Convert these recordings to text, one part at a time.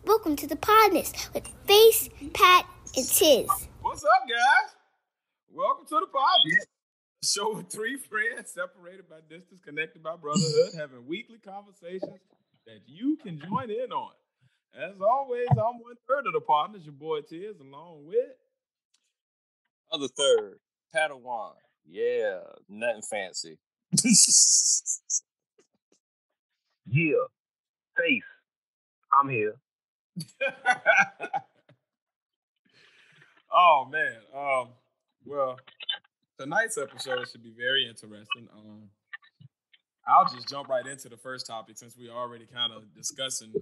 Welcome to the Podness with Face, Pat, and Tiz. What's up, guys? Welcome to the Podness. A show with three friends separated by distance, connected by brotherhood, having weekly conversations that you can join in on. As always, I'm one third of the Podness, your boy Tiz, along with other third, Padawan. Yeah, nothing fancy. Yeah, Face, I'm here. Oh man. Well, tonight's episode should be very interesting. I'll just jump right into the first topic since we're already kind of discussing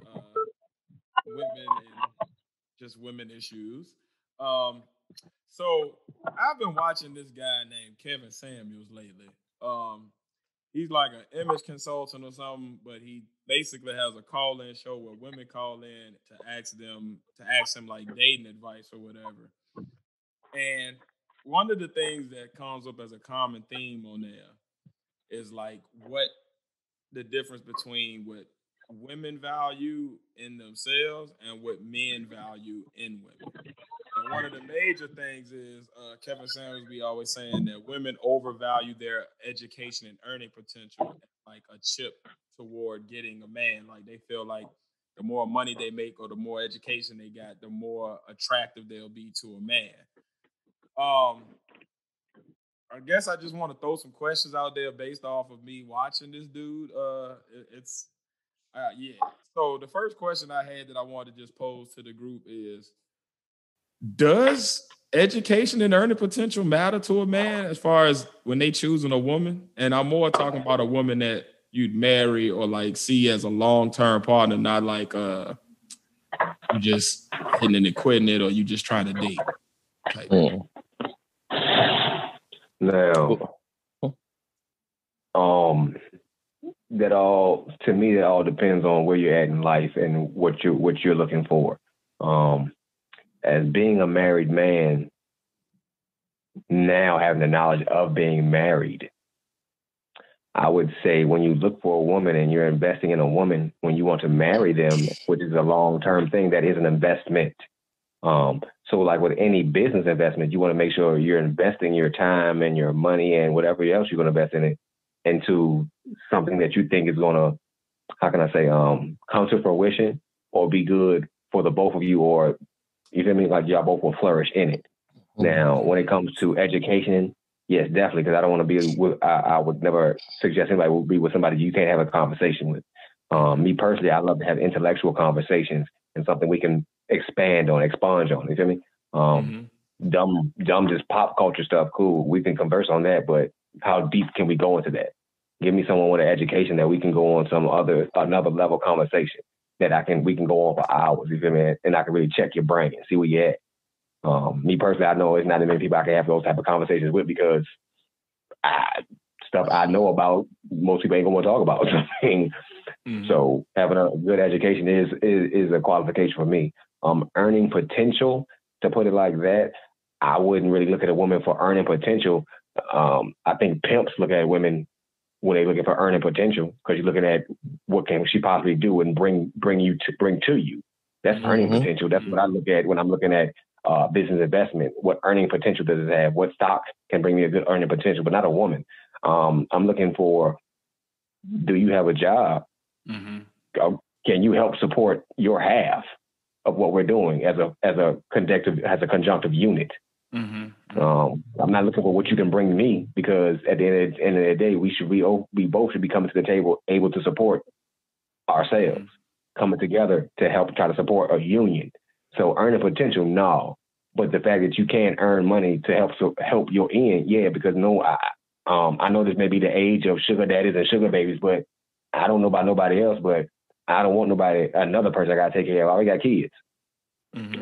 women and just women issues. So I've been watching this guy named Kevin Samuels lately. He's like an image consultant or something, but he basically has a call-in show where women call in to ask him like dating advice or whatever. And one of the things that comes up as a common theme on there is like what the difference between what women value in themselves and what men value in women. And one of the major things is Kevin Samuels be always saying that women overvalue their education and earning potential like a chip toward getting a man. Like they feel like the more money they make or the more education they got, the more attractive they'll be to a man. I guess I just want to throw some questions out there based off of me watching this dude. Yeah. So the first question I had that I wanted to just pose to the group is, does education and earning potential matter to a man as far as when they choosing a woman? And I'm more talking about a woman that you'd marry or like see as a long-term partner, not like you just hitting it and quitting it or you just trying to date. Now, that all depends on where you're at in life and what you're looking for. As being a married man, now having the knowledge of being married, I would say when you look for a woman and you're investing in a woman, when you want to marry them, which is a long-term thing, that is an investment. So like with any business investment, you want to make sure you're investing your time and your money and whatever else you're going to invest in it into something that you think is going to, how can I say, come to fruition or be good for the both of you, or you feel me? Like y'all both will flourish in it. Now, when it comes to education, yes, definitely, because I don't want to be with, I would never suggest anybody would be with somebody you can't have a conversation with. Me personally, I love to have intellectual conversations and something we can expunge on. You feel me? Dumb, just pop culture stuff. Cool. We can converse on that, but how deep can we go into that? Give me someone with an education that we can go on another level conversation that we can go on for hours. You feel me? And I can really check your brain and see where you're at. Me personally, I know it's not that many people I can have those type of conversations with because stuff I know about, most people ain't gonna want to talk about. So having a good education is a qualification for me. Earning potential, to put it like that, I wouldn't really look at a woman for earning potential. I think pimps look at women when they're looking for earning potential because you're looking at what can she possibly do and bring to you. That's earning potential. That's what I look at when I'm looking at business investment. What earning potential does it have? What stock can bring me a good earning potential, but not a woman. I'm looking for, do you have a job? Can you help support your half of what we're doing as a conjunctive unit? I'm not looking for what you can bring to me, because at the end of the day, we both should be coming to the table able to support ourselves, coming together to help try to support a union. So earning potential, no, but the fact that you can earn money to help your end, yeah, because I know this may be the age of sugar daddies and sugar babies, but I don't know about nobody else, but I don't want another person I got to take care of. I already got kids.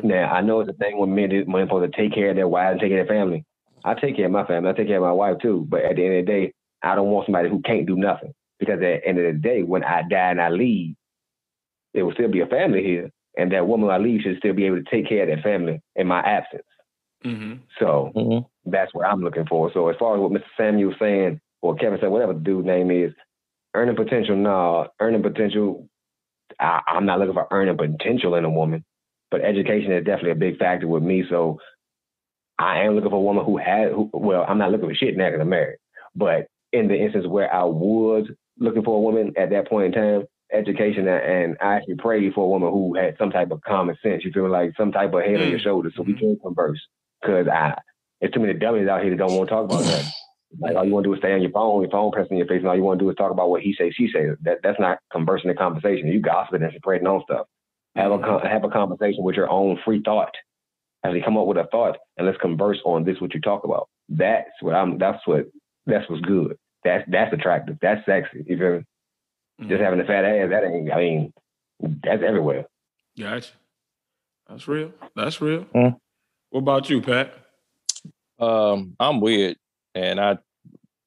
Now, I know it's a thing when men supposed to take care of their wives and take care of their family. I take care of my family. I take care of my wife too. But at the end of the day, I don't want somebody who can't do nothing, because at the end of the day, when I die and I leave, there will still be a family here. And that woman I leave should still be able to take care of that family in my absence. So that's what I'm looking for. So as far as what Mr. Samuel's saying, or Kevin said, whatever the dude's name is, earning potential, no. Earning potential, I'm not looking for earning potential in a woman, but education is definitely a big factor with me. So I am looking for a woman well, I'm not looking for shit now because I'm married. But in the instance where I was looking for a woman at that point in time, education, and I actually prayed for a woman who had some type of common sense. You feel like some type of head on your shoulders so we can converse. Because there's too many dummies out here that don't want to talk about that. Like all you want to do is stay on your phone pressing in your face, and all you want to do is talk about what he says, she says. That's not conversing in conversation. You gossiping and spreading on stuff. Have a conversation with your own free thought. Actually come up with a thought and let's converse on this what you talk about. That's what's good. That's attractive. That's sexy. You feel me? Just having a fat ass, that's everywhere. Gotcha. That's real. What about you, Pat? I'm weird, and I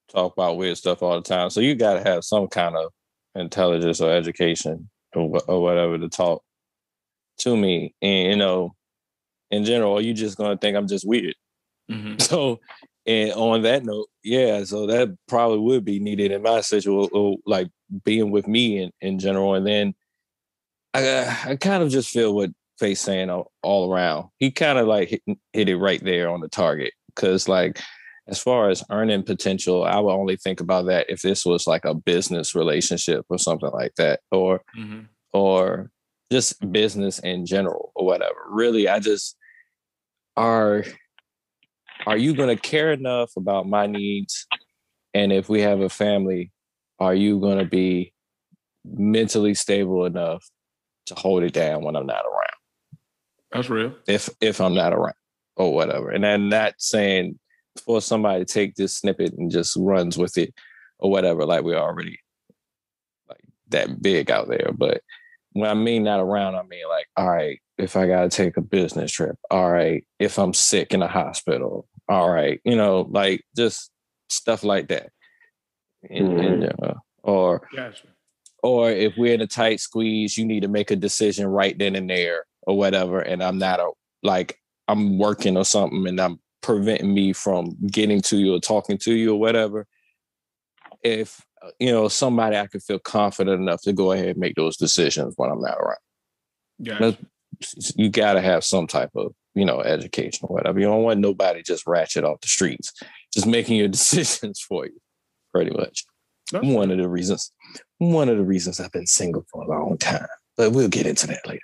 talk about weird stuff all the time. So you got to have some kind of intelligence or education or whatever to talk to me. And, in general, you just going to think I'm just weird. Mm-hmm. So, and on that note, yeah, so that probably would be needed in my situation, or like being with me in general. And then I kind of just feel what Faith's saying all around. He kind of like hit it right there on the target. Because like, as far as earning potential, I would only think about that if this was like a business relationship or something like that, or just business in general or whatever. Really, I just are you going to care enough about my needs? And if we have a family, are you going to be mentally stable enough to hold it down when I'm not around? That's real. If I'm not around or whatever. And I'm not saying for somebody to take this snippet and just runs with it or whatever, like we're already like that big out there. But when I mean not around, I mean like, all right, if I got to take a business trip, all right, if I'm sick in a hospital, all right, like just stuff like that. Or if we're in a tight squeeze, you need to make a decision right then and there or whatever. And I'm not I'm working or something and I'm preventing me from getting to you or talking to you or whatever. If, somebody I could feel confident enough to go ahead and make those decisions when I'm not around. Gotcha. You got to have some type of, education or whatever. You don't want nobody just ratchet off the streets, just making your decisions for you, pretty much. That's one of the reasons I've been single for a long time, but we'll get into that later.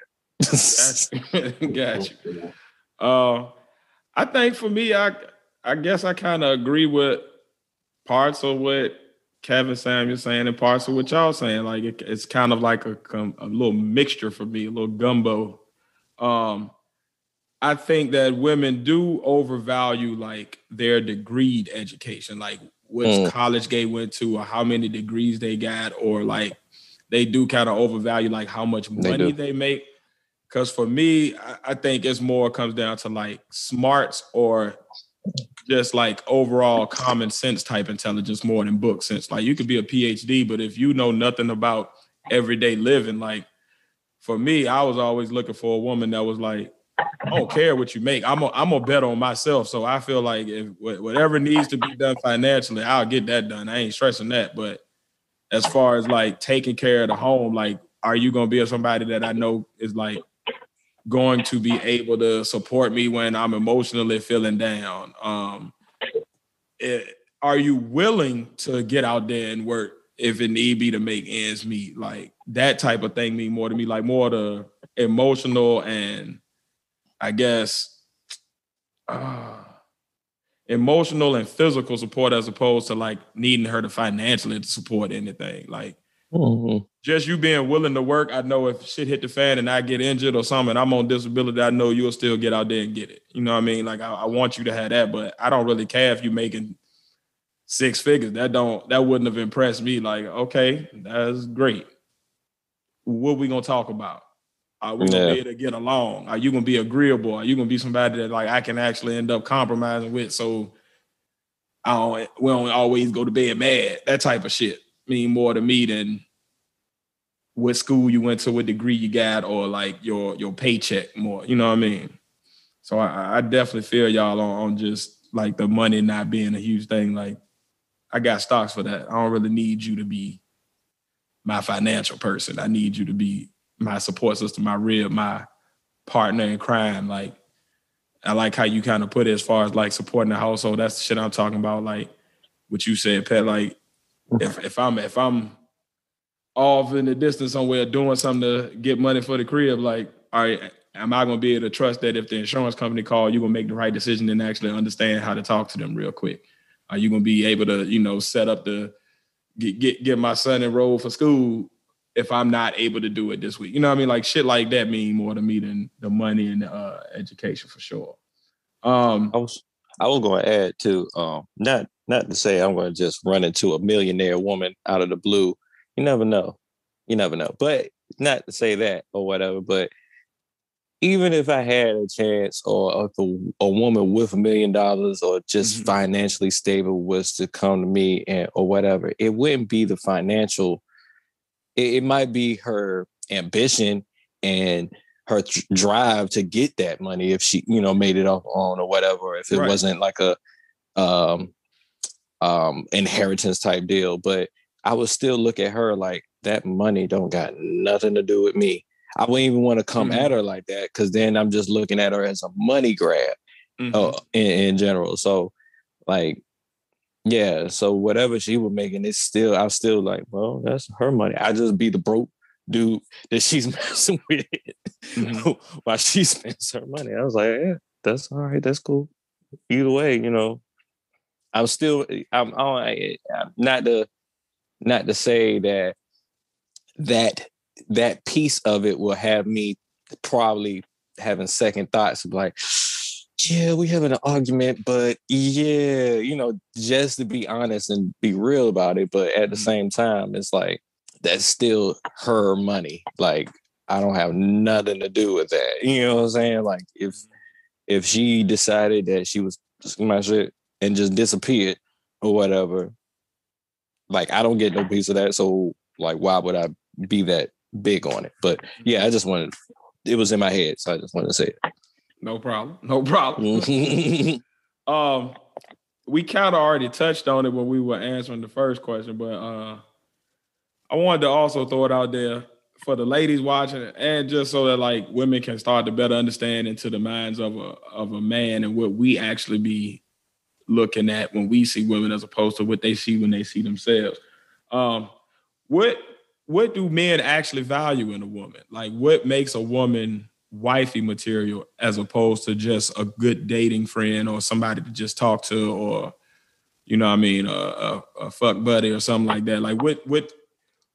Gotcha. I think for me, I guess I kind of agree with parts of what Kevin Samuel's saying and parts of what y'all saying. Like it's kind of like a little mixture for me, a little gumbo. I think that women do overvalue like their degreed education, like which college they went to or how many degrees they got, or like they do kind of overvalue like how much money they make. Because for me, I think it's more comes down to like smarts or just like overall common sense type intelligence more than book sense. Like you could be a PhD, but if you know nothing about everyday living, like for me, I was always looking for a woman that was like, I don't care what you make. I'm a bet on myself. So I feel like if whatever needs to be done financially, I'll get that done. I ain't stressing that. But as far as like taking care of the home, like, are you going to be somebody that I know is like going to be able to support me when I'm emotionally feeling down? Are you willing to get out there and work if it need be to make ends meet? Like that type of thing mean more to me, like more the emotional and I guess emotional and physical support as opposed to like needing her to financially to support anything. Like just you being willing to work. I know if shit hit the fan and I get injured or something, I'm on disability, I know you'll still get out there and get it. You know what I mean? Like I want you to have that, but I don't really care if you're making six figures. That wouldn't have impressed me. Like, okay, that's great. What we gonna talk about? Are we gonna be able to get along? Are you gonna be agreeable? Are you gonna be somebody that like I can actually end up compromising with? So we don't always go to bed mad. That type of shit mean more to me than what school you went to, what degree you got, or like your paycheck more. You know what I mean? So I definitely feel y'all on just like the money not being a huge thing. Like I got stocks for that. I don't really need you to be my financial person. I need you to be my support system, my partner in crime. Like, I like how you kind of put it as far as like supporting the household. That's the shit I'm talking about. Like what you said, Pat. Like if I'm off in the distance somewhere doing something to get money for the crib, like, all right, am I gonna be able to trust that if the insurance company call, you're gonna make the right decision and actually understand how to talk to them real quick? Are you gonna be able to, set up the get my son enrolled for school if I'm not able to do it this week? You know what I mean? Like shit like that mean more to me than the money and the education for sure. I was going to add too, not to say I'm going to just run into a millionaire woman out of the blue. You never know. But not to say that or whatever, but even if I had a chance, or if a woman with $1 million or just financially stable was to come to me or whatever, it wouldn't be the financial. It might be her ambition and her drive to get that money if she, made it off on or whatever, if it wasn't like a inheritance type deal. But I would still look at her like that money don't got nothing to do with me. I wouldn't even want to come at her like that, because then I'm just looking at her as a money grab in general. So like, yeah, so whatever she was making, I'm still like, well, that's her money. I just be the broke dude that she's messing with while she spends her money. I was like, yeah, that's all right. That's cool. Either way, I'm not to say that piece of it will have me probably having second thoughts of like, yeah, we having an argument, but yeah, just to be honest and be real about it. But at the same time, it's like, that's still her money. Like, I don't have nothing to do with that. You know what I'm saying? Like, if she decided that she was my shit and just disappeared or whatever, like, I don't get no piece of that. So like, why would I be that big on it? But yeah, it was in my head, so I just wanted to say it. No problem. We kind of already touched on it when we were answering the first question, but I wanted to also throw it out there for the ladies watching, and just so that like women can start to better understand into the minds of a man and what we actually be looking at when we see women as opposed to what they see when they see themselves. What do men actually value in a woman? Like, what makes a woman wifey material as opposed to just a good dating friend or somebody to just talk to, or a fuck buddy or something like that? Like,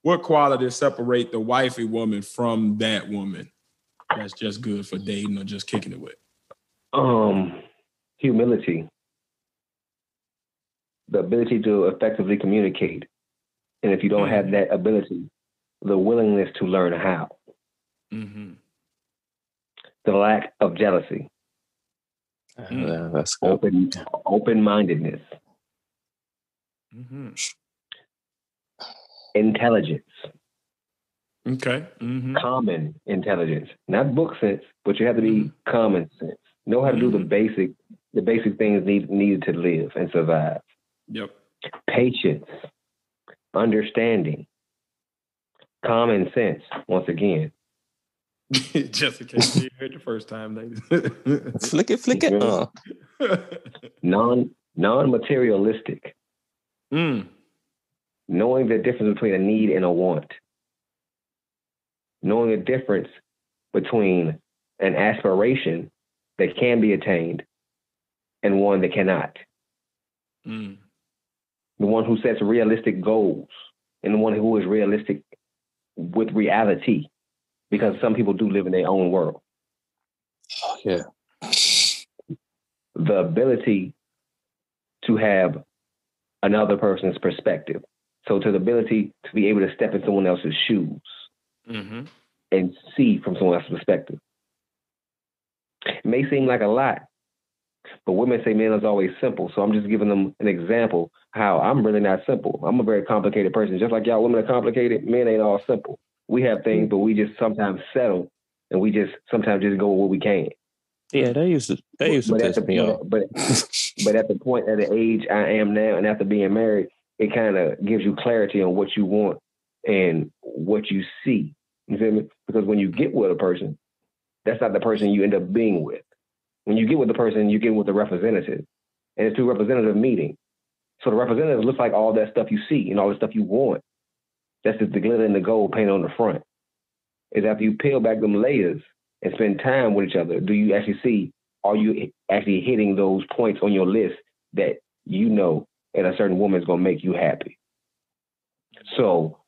what qualities separate the wifey woman from that woman that's just good for dating or just kicking it with? Humility, the ability to effectively communicate, and if you don't have that ability, the willingness to learn how. The lack of jealousy. That's good. Open-mindedness. Intelligence. Okay. Common intelligence. Not book sense, but you have to be common sense. Know how to do the basic things needed to live and survive. Yep. Patience. Understanding. Common sense, once again. Just in case you heard the first time, ladies. Flick it. Non-materialistic. Knowing the difference between a need and a want. Knowing the difference between an aspiration that can be attained and one that cannot. The one who sets realistic goals and the one who is realistic with reality. Because some people do live in their own world. Oh, yeah. The ability to have another person's perspective. So to the ability to be able to step in someone else's shoes and see from someone else's perspective. It may seem like a lot, but women say men is always simple. So I'm just giving them an example how I'm really not simple. I'm a very complicated person. Just like y'all women are complicated, men ain't all simple. We have things, but we just sometimes settle, and we just sometimes just go with what we can. Yeah, they used to piss me off. But at the point, at the age I am now, and after being married, it kind of gives you clarity on what you want and what you see You feel me? Because when you get with a person, that's not the person you end up being with. When you get with the person, you get with the representative. And it's two representative meeting. So the representative looks like all that stuff you see and all the stuff you want. That's just the glitter and the gold painted on the front. Is after you peel back them layers and spend time with each other, do you actually see, are you actually hitting those points on your list that you know that a certain woman is going to make you happy? So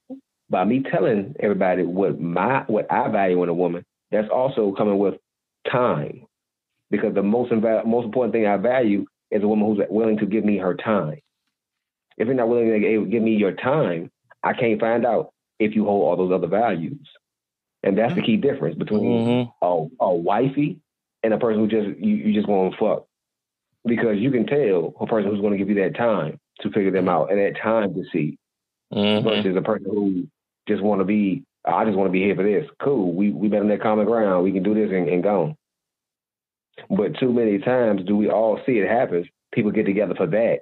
by me telling everybody what I value in a woman, that's also coming with time. Because the most important thing I value is a woman who's willing to give me her time. If you're not willing to give me your time, I can't find out if you hold all those other values. And that's the key difference between a wifey and a person who you just want to fuck. Because you can tell a person who's going to give you that time to figure them out and that time to see. Versus a person who just want to be, I just want to be here for this. Cool, we met on that common ground. We can do this and go. But too many times do we all see it happens. People get together for that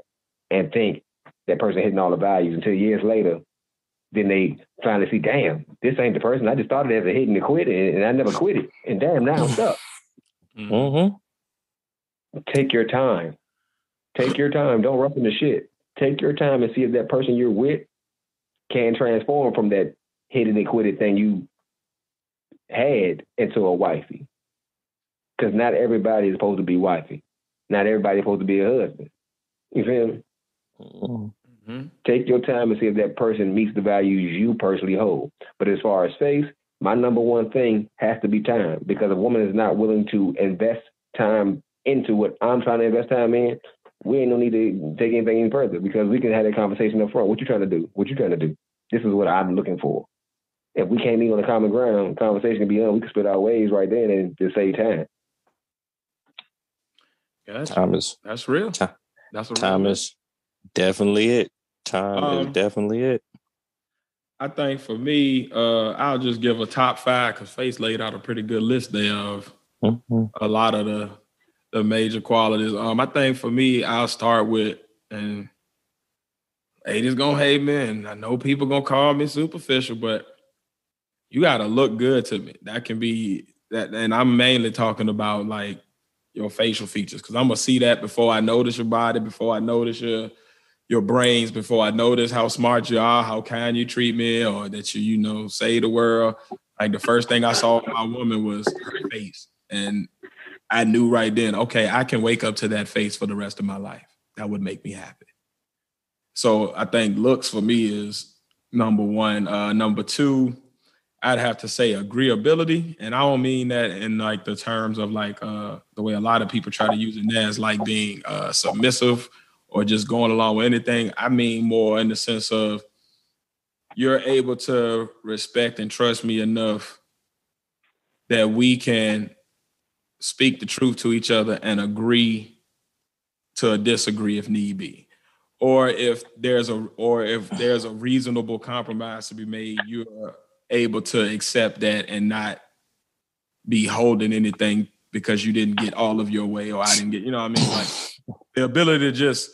and think that person hitting all the values until years later, then they finally see, damn, this ain't the person. I just started as a hit and quit it, and I never quit it. And damn, now I'm stuck. Take your time. Take your time. Don't rush into shit. Take your time and see if that person you're with can transform from that hit and quit it thing you had into a wifey. Because not everybody is supposed to be wifey. Not everybody is supposed to be a husband. You feel me? Take your time and see if that person meets the values you personally hold. But as far as face, my number one thing has to be time. Because if a woman is not willing to invest time into what I'm trying to invest time in, we ain't no need to take anything any further. Because we can have that conversation up front. What you trying to do? What you trying to do? This is what I'm looking for. If we can't meet on the common ground, conversation can be done. We can split our ways right then and just save time. Yeah, that's real. Time is definitely it. Time is definitely it. I think for me, I'll just give a top 5 because Face laid out a pretty good list there of a lot of the major qualities. I think for me, I'll start with, and haters gonna hate me, and I know people gonna call me superficial, but you gotta look good to me. That can be that, and I'm mainly talking about like your facial features, because I'm gonna see that before I notice your body, before I notice your brains, before I notice how smart you are, how kind you treat me, or that you say the world. Like the first thing I saw in my woman was her face, and I knew right then, okay, I can wake up to that face for the rest of my life. That would make me happy. So I think looks for me is number one. Number 2, I'd have to say agreeability. And I don't mean that in like the terms of like the way a lot of people try to use it now as like being submissive or just going along with anything. I mean more in the sense of you're able to respect and trust me enough that we can speak the truth to each other and agree to disagree if need be. Or if there's a reasonable compromise to be made, you're able to accept that and not be holding anything because you didn't get all of your way or I didn't get, like the ability to just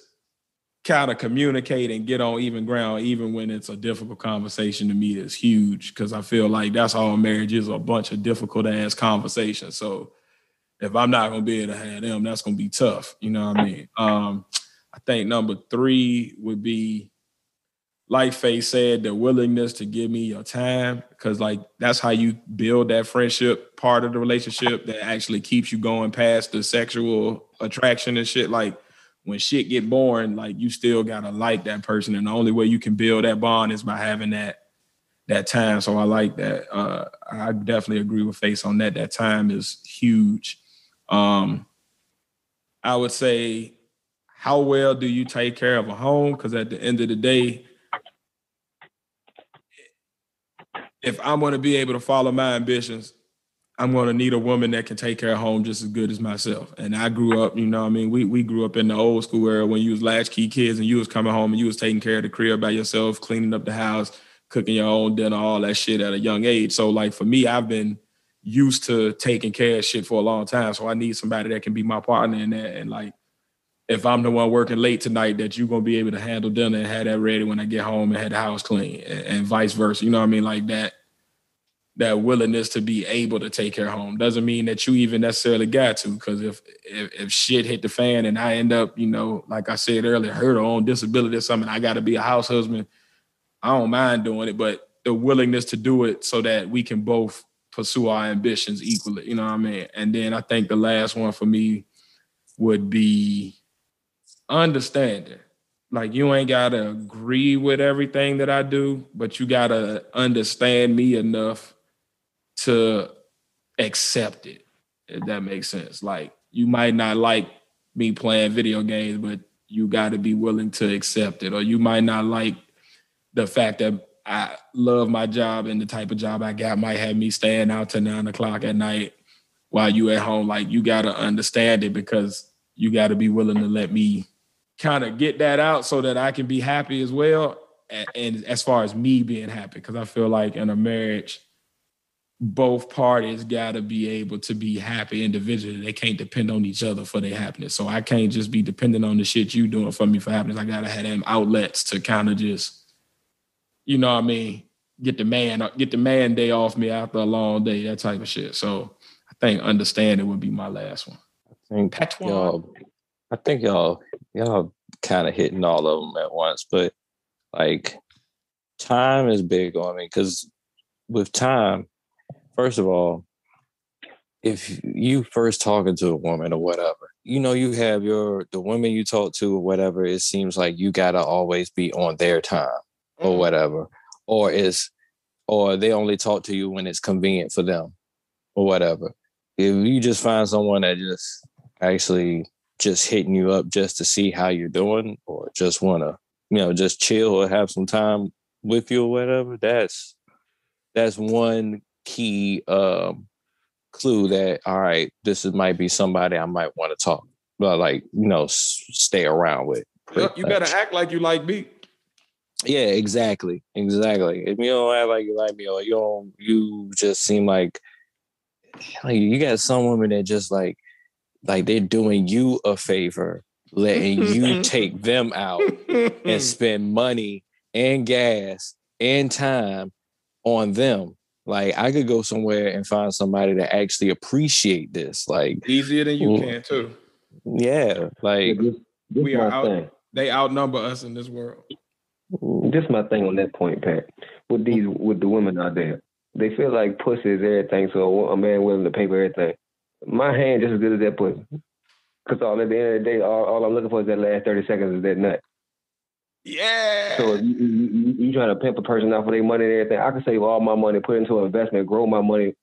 kind of communicate and get on even ground, even when it's a difficult conversation, to me is huge, because I feel like that's all marriage is, a bunch of difficult ass conversations. So if I'm not going to be able to have them, that's going to be tough. You know what I mean? I think number 3 would be, like Faye said, the willingness to give me your time, because like that's how you build that friendship part of the relationship that actually keeps you going past the sexual attraction and shit. Like when shit get boring, like you still gotta like that person, and the only way you can build that bond is by having that time. So I like that. I definitely agree with Face on that. That time is huge. I would say, how well do you take care of a home? Because at the end of the day, if I'm going to be able to follow my ambitions, I'm going to need a woman that can take care of home just as good as myself. And I grew up, we grew up in the old school era when you was latchkey kids and you was coming home and you was taking care of the crib by yourself, cleaning up the house, cooking your own dinner, all that shit at a young age. So like for me, I've been used to taking care of shit for a long time. So I need somebody that can be my partner in that. And like, if I'm the one working late tonight, that you're going to be able to handle dinner and have that ready when I get home and have the house clean, and vice versa. You know what I mean? Like that. that willingness to be able to take care of home. Doesn't mean that you even necessarily got to, because if shit hit the fan and I end up, like I said earlier, hurt or on disability or something, I got to be a house husband, I don't mind doing it, but the willingness to do it so that we can both pursue our ambitions equally, you know what I mean? And then I think the last one for me would be understanding. Like, you ain't got to agree with everything that I do, but you got to understand me enough to accept it, if that makes sense. Like, you might not like me playing video games, but you got to be willing to accept it. Or you might not like the fact that I love my job and the type of job I got might have me staying out till 9 o'clock at night while you at home. Like, you got to understand it, because you got to be willing to let me kind of get that out so that I can be happy as well. And as far as me being happy, because I feel like in a marriage, both parties got to be able to be happy individually. They can't depend on each other for their happiness. So I can't just be dependent on the shit you doing for me for happiness. I got to have them outlets to kind of just, you know what I mean, get the man day off me after a long day, that type of shit. So I think understanding would be my last one. I think y'all kind of hitting all of them at once, but like, time is big on me, because with time, first of all, if you first talking to a woman or whatever, you have the women you talk to or whatever, it seems like you gotta always be on their time or whatever, or they only talk to you when it's convenient for them or whatever. If you just find someone that just actually just hitting you up just to see how you're doing, or just want to, just chill or have some time with you or whatever, that's one key clue that, all right, might be somebody I might want to talk, but stay around with. You better act like you like me. Yeah, exactly. If you don't act like you like me, or you just seem like you got some women that just like they're doing you a favor, letting you take them out and spend money and gas and time on them. Like, I could go somewhere and find somebody that actually appreciate this. Like, easier than you can too. Yeah, like we are out. They outnumber us in this world. This is my thing on that point, Pat. With the women out there, they feel like pussy is everything. So a man willing to pay for everything. My hand just as good as that pussy. Because at the end of the day, all I'm looking for is that last 30 seconds of that nut. Yeah. So if you trying to pimp a person out for their money and everything, I can save all my money, put it into an investment, grow my money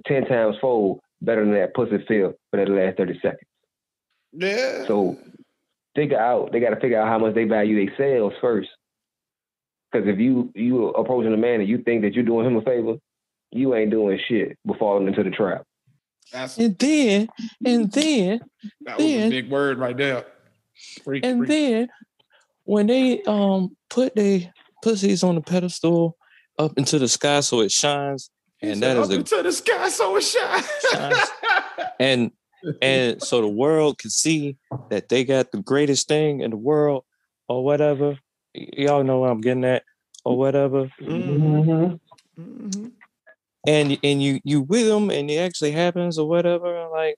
10 times fold better than that pussy feel for that last 30 seconds. Yeah. So they got to figure out how much they value themselves first. Because if you approaching a man and you think that you're doing him a favor, you ain't doing shit but falling into the trap. And then that was a big word right there. Then when they put their pussies on the pedestal up into the sky so it shines, and that is into the sky so it shines. and so the world can see that they got the greatest thing in the world or whatever. Y'all know what I'm getting at or whatever. Mm-hmm. Mm-hmm. And you with them and it actually happens or whatever. Like,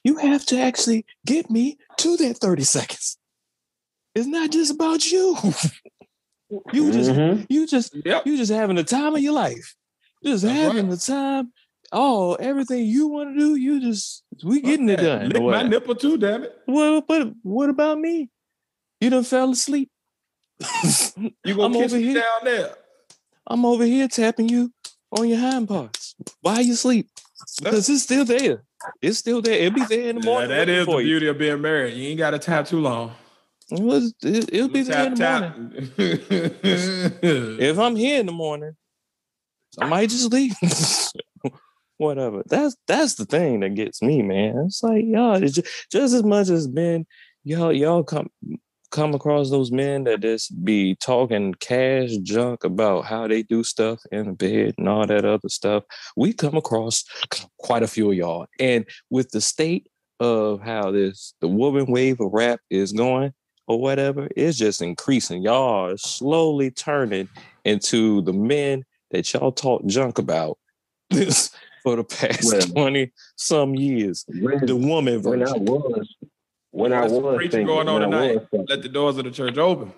you have to actually get me to that 30 seconds. It's not just about you. You just having the time of your life. Just That's having the time. Oh, everything you want to do, we getting it done. Lick my nipple too, damn it. Well, but what about me? You done fell asleep. You gonna kiss me down there? I'm over here tapping you on your hind parts while you sleep. Because it's still there. It's still there. It'll be there in the morning. That is the beauty of being married. You ain't got to tap too long. It'll be there in the morning. If I'm here in the morning, I might just leave. Whatever. That's the thing that gets me, man. It's like, y'all, it's just as much as men, y'all come across those men that just be talking cash junk about how they do stuff in the bed and all that other stuff. We come across quite a few of y'all. And with the state of how the woman wave of rap is going or whatever, it's just increasing. Y'all are slowly turning into the men that y'all talk junk about for the past 20 some years. The woman version. When I was preaching thinking, going on tonight. Let the doors of the church open.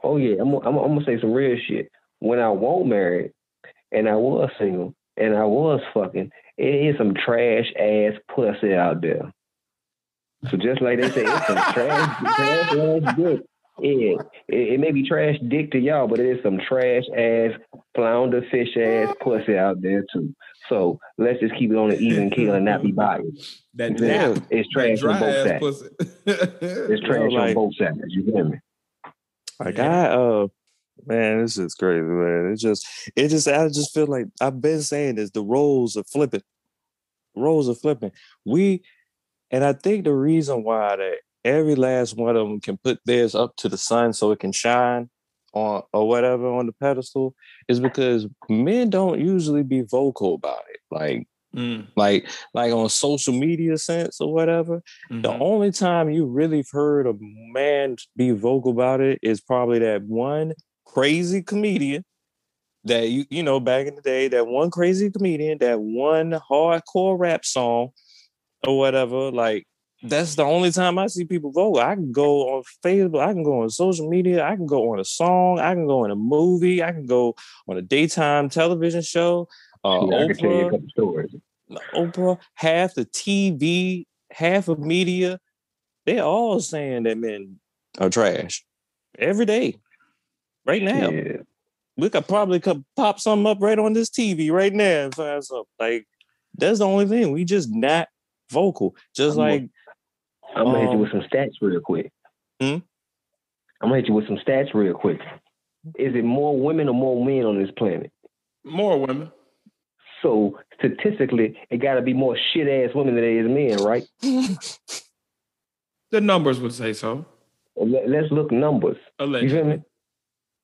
Oh yeah, I'm gonna say some real shit. When I wasn't married and I was single and I was fucking, it is some trash ass pussy out there. So just like they say, it's some trash ass dick. Yeah, it may be trash dick to y'all, but it is some trash ass flounder fish ass pussy out there too. So let's just keep it on an even keel and not be biased. It's trash on both sides. It's trash on both sides. You hear me? Like man, this is crazy, man. I just feel like I've been saying this. The roles are flipping. And I think the reason why that every last one of them can put theirs up to the sun so it can shine on or whatever on the pedestal is because men don't usually be vocal about it. Like on social media sense or whatever. Mm-hmm. The only time you really heard a man be vocal about it is probably that one crazy comedian that you know back in the day, that one crazy comedian, that one hardcore rap song or whatever. Like that's the only time I see people vocal. I can go on Facebook, I can go on social media, I can go on a song, I can go in a movie, I can go on a daytime television show. I can tell you a couple stories. Oprah, half the TV, half of media, they're all saying that men are trash every day. Right now. Yeah. We could probably pop something up right on this TV right now and find something. Like, that's the only thing. We just not vocal. I'm gonna hit you with some stats real quick. I'm gonna hit you with some stats real quick. Is it more women or more men on this planet? More women. So statistically, it got to be more shit ass women than there is men, right? The numbers would say so. Let's look numbers. Allegedly. You feel me?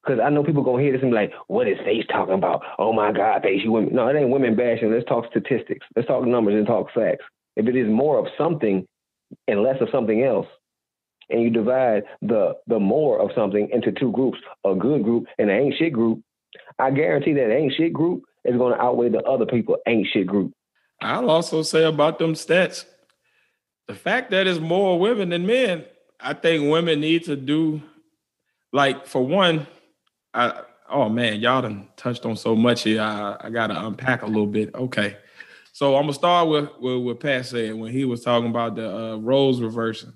Because I know people gonna hear this and be like, "What is Face talking about? Oh my God, Face, you women." No, it ain't women bashing. Let's talk statistics. Let's talk numbers and talk facts. If it is more of something and less of something else, and you divide the more of something into two groups, a good group and an ain't shit group, I guarantee that ain't shit group is going to outweigh the other people ain't shit group. I'll also say about them stats, the fact that it's more women than men, I think women need to do, like, for one, y'all done touched on so much here. I got to unpack a little bit. Okay. So I'm going to start with what Pat said when he was talking about the roles reversing.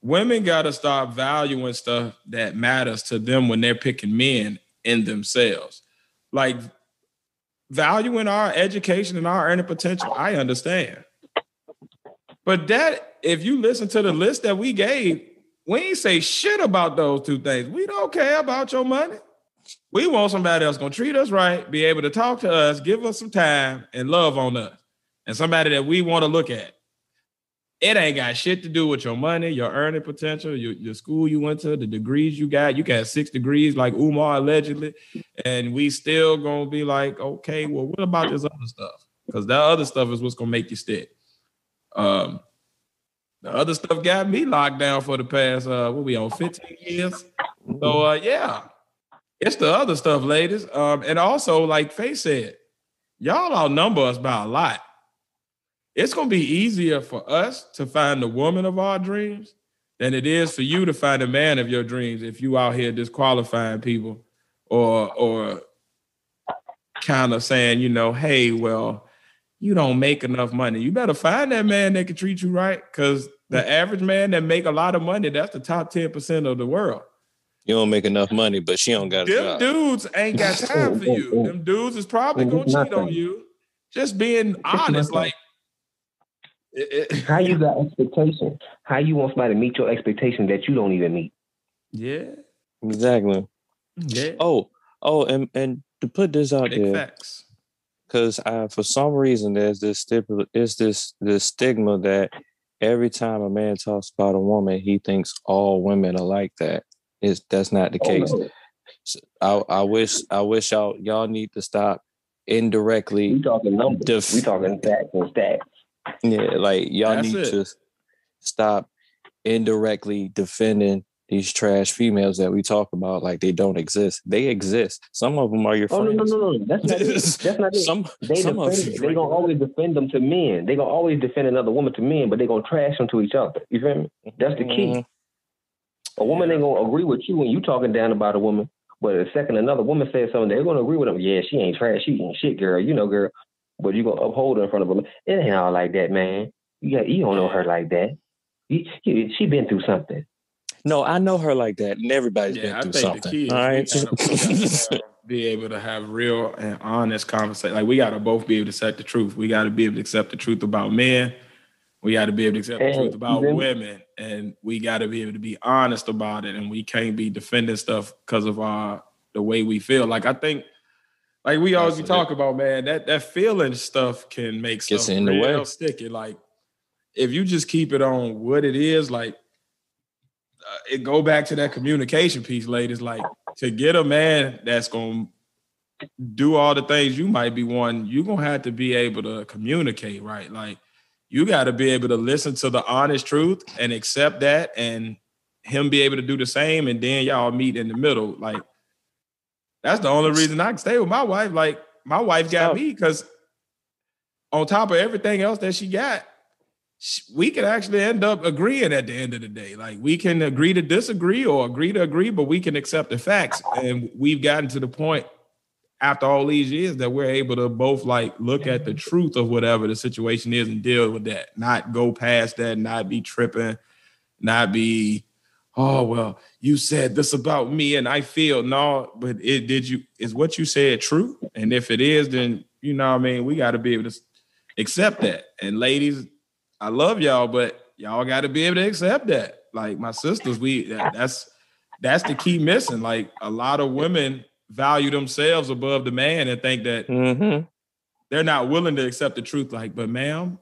Women got to start valuing stuff that matters to them when they're picking men in themselves. Like, valuing our education and our earning potential, I understand. But that, if you listen to the list that we gave, we ain't say shit about those two things. We don't care about your money. We want somebody else gonna treat us right, be able to talk to us, give us some time, and love on us. And somebody that we want to look at. It ain't got shit to do with your money, your earning potential, your school you went to, the degrees you got. You got 6 degrees like Umar allegedly. And we still gonna be like, okay, well, what about this other stuff? Because that other stuff is what's gonna make you stick. The other stuff got me locked down for the past, 15 years? So, yeah, it's the other stuff, ladies. And also, like Faye said, y'all outnumber us by a lot. It's going to be easier for us to find the woman of our dreams than it is for you to find a man of your dreams if you out here disqualifying people or kind of saying, hey, well, you don't make enough money. You better find that man that can treat you right, because the average man that make a lot of money, that's the top 10% of the world. You don't make enough money, but she don't got a job. Them dudes ain't got time for you. Them dudes is probably going to cheat on you. Just being honest, like, how you got expectations? How you want somebody to meet your expectation that you don't even meet? Yeah, exactly. Yeah. Oh, and to put this out Big there, facts. Because for some reason there's this stigma that every time a man talks about a woman, he thinks all women are like that. That's not the case. No. So I wish y'all need to stop indirectly. We talking numbers. We talking facts and stats. Yeah, like y'all need to stop indirectly defending these trash females that we talk about like they don't exist. They exist. Some of them are your friends. No. That's not it. That's not it. They gonna always defend them to men. They gonna always defend another woman to men, but they gonna trash them to each other. You feel me? That's the key. A woman ain't gonna agree with you when you talking down about a woman, but the second another woman says something, they're gonna agree with them. Yeah, she ain't trash. She ain't shit, girl. You know, girl. But you gonna uphold her in front of them. It ain't all like that, man. You don't know her like that. She been through something. No, I know her like that, and everybody's been through something. The key is all right, we gotta be able to have real and honest conversation. Like we gotta both be able to accept the truth. We gotta be able to accept the truth about men. We gotta be able to accept the truth about women, and we gotta be able to be honest about it. And we can't be defending stuff because of the way we feel. Like I think, like we always be talking about, man, that feeling stuff can make stuff in the way. Sticky. Like if you just keep it on what it is, like. It go back to that communication piece, ladies. Like to get a man that's gonna do all the things you might be wanting, you're gonna have to be able to communicate, right? Like you got to be able to listen to the honest truth and accept that, and him be able to do the same, and then y'all meet in the middle. Like that's the only reason I can stay with my wife. Like my wife got me because on top of everything else that she got, we can actually end up agreeing at the end of the day. Like we can agree to disagree or agree to agree, but we can accept the facts. And we've gotten to the point after all these years that we're able to both like look at the truth of whatever the situation is and deal with that, not go past that, not be tripping, not be, oh, well, you said this about me and I feel no, but is what you said true? And if it is, then, you know what I mean? We got to be able to accept that. And ladies, I love y'all, but y'all got to be able to accept that. Like my sisters, that's the key missing. Like a lot of women value themselves above the man and think that they're not willing to accept the truth. Like, but ma'am,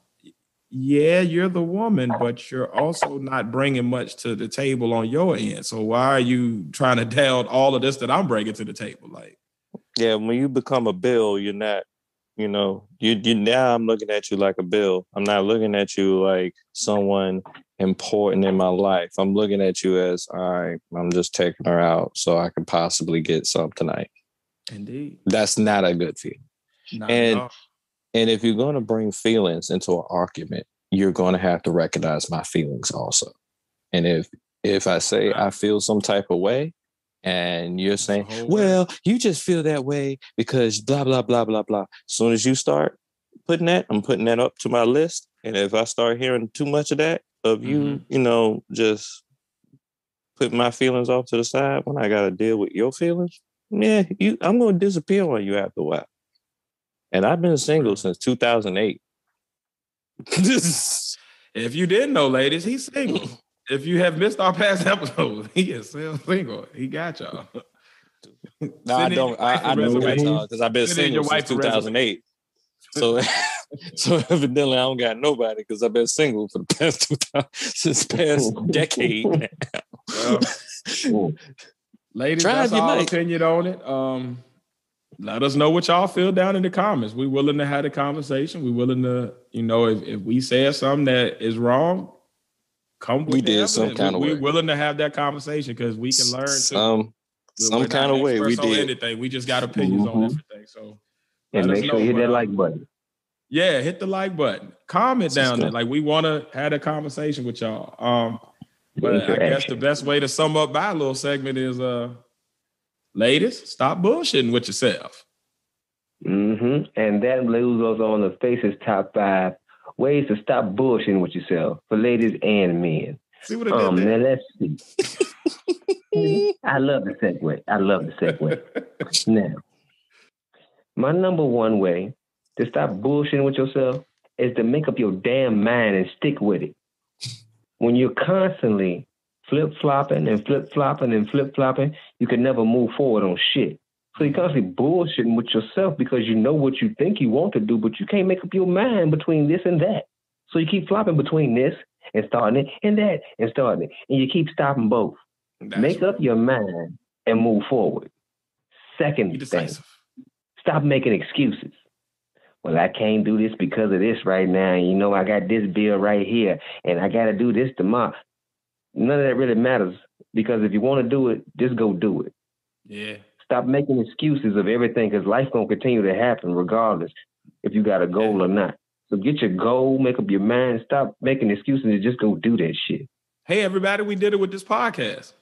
yeah, you're the woman, but you're also not bringing much to the table on your end. So why are you trying to down all of this that I'm bringing to the table? Like, yeah, when you become a bill, you're not. You know, you now I'm looking at you like a bill. I'm not looking at you like someone important in my life. I'm looking at you as, all right, I'm just taking her out so I can possibly get some tonight. Indeed. That's not a good feeling. And if you're going to bring feelings into an argument, you're going to have to recognize my feelings also. And if I say I feel some type of way, and you're saying, well, you just feel that way because blah, blah, blah, blah, blah. As soon as you start putting that, I'm putting that up to my list. And if I start hearing too much of that, of you, you know, just putting my feelings off to the side when I got to deal with your feelings, yeah, I'm going to disappear on you after a while. And I've been single since 2008. If you didn't know, ladies, he's single. If you have missed our past episodes, he is still single. He got y'all. No, I don't. I know because I've been single since 2008. So evidently I don't got nobody because I've been single for the past decade. Ladies, that's our opinion on it. Let us know what y'all feel down in the comments. We're willing to have a conversation. We're willing to, you know, if we said something that is wrong, come with we're willing to have that conversation because we can learn some kind of way. We did anything. We just got opinions on everything. So and make sure you hit that like button. Yeah, hit the like button. Comment down there. Like we want to have a conversation with y'all. But I guess the best way to sum up my little segment is ladies, stop bullshitting with yourself. And that leaves us on the Faces Top 5 ways to stop bullshitting with yourself for ladies and men. See what I did there? Now let's see. I love the segue. Now, my number one way to stop bullshitting with yourself is to make up your damn mind and stick with it. When you're constantly flip-flopping, you can never move forward on shit. So you're constantly bullshitting with yourself because you know what you think you want to do, but you can't make up your mind between this and that. So you keep flopping between this and starting it and that and starting it. And you keep stopping both. Make up your mind and move forward. Second thing, stop making excuses. Well, I can't do this because of this right now. You know, I got this bill right here and I got to do this tomorrow. None of that really matters Because if you want to do it, just go do it. Yeah. Stop making excuses of everything, because life gonna continue to happen regardless if you got a goal or not. So get your goal, make up your mind, stop making excuses, and just go do that shit. Hey, everybody, we did it with this podcast.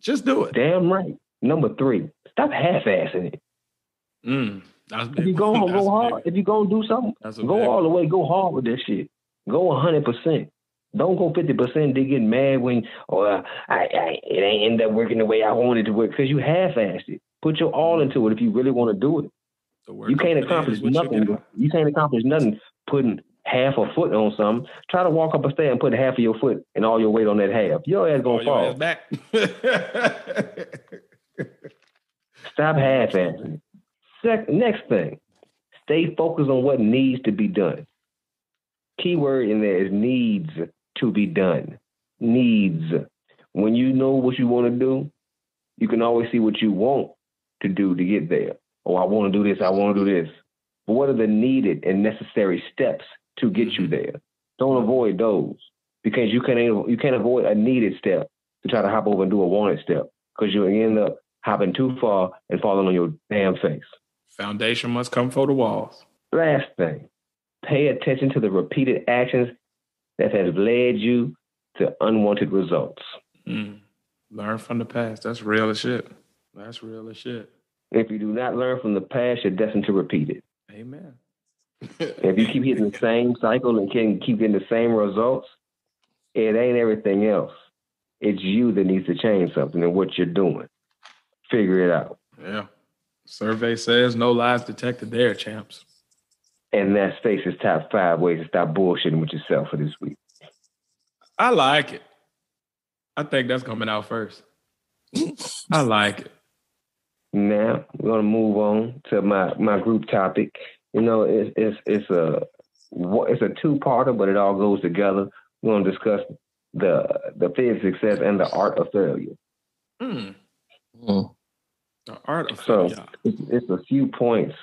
Just do it. Damn right. Number 3, stop half-assing it. If you go hard, if you gonna do something, go all the way, go hard with that shit. Go 100%. Don't go 50% to get mad when it ain't end up working the way I wanted to work, because you half-assed it. Put your all into it if you really want to do it. You can't accomplish nothing. You can't accomplish nothing putting half a foot on something. Try to walk up a stair and put half of your foot and all your weight on that half. Your ass gonna fall. Your ass back. Stop half-assing it. Next thing, stay focused on what needs to be done. Key word in there is needs to be done. Needs. When you know what you want to do, you can always see what you want to do to get there. Oh, I want to do this. I want to do this. But what are the needed and necessary steps to get you there? Don't avoid those, because you can't avoid a needed step to try to hop over and do a wanted step, because you'll end up hopping too far and falling on your damn face. Foundation must come for the walls. Last thing, pay attention to the repeated actions that has led you to unwanted results. Learn from the past. That's real as shit. That's real as shit. If you do not learn from the past, you're destined to repeat it. Amen. If you keep hitting the same cycle and keep getting the same results, it ain't everything else. It's you that needs to change something in what you're doing. Figure it out. Yeah. Survey says no lies detected there, champs. And that's Face's top 5 ways to stop bullshitting with yourself for this week. I like it. I think that's coming out first. I like it. Now we're gonna move on to my group topic. You know, it's a 2-parter, but it all goes together. We're gonna discuss the fear of success and the art of failure. The art of failure. So it's a few points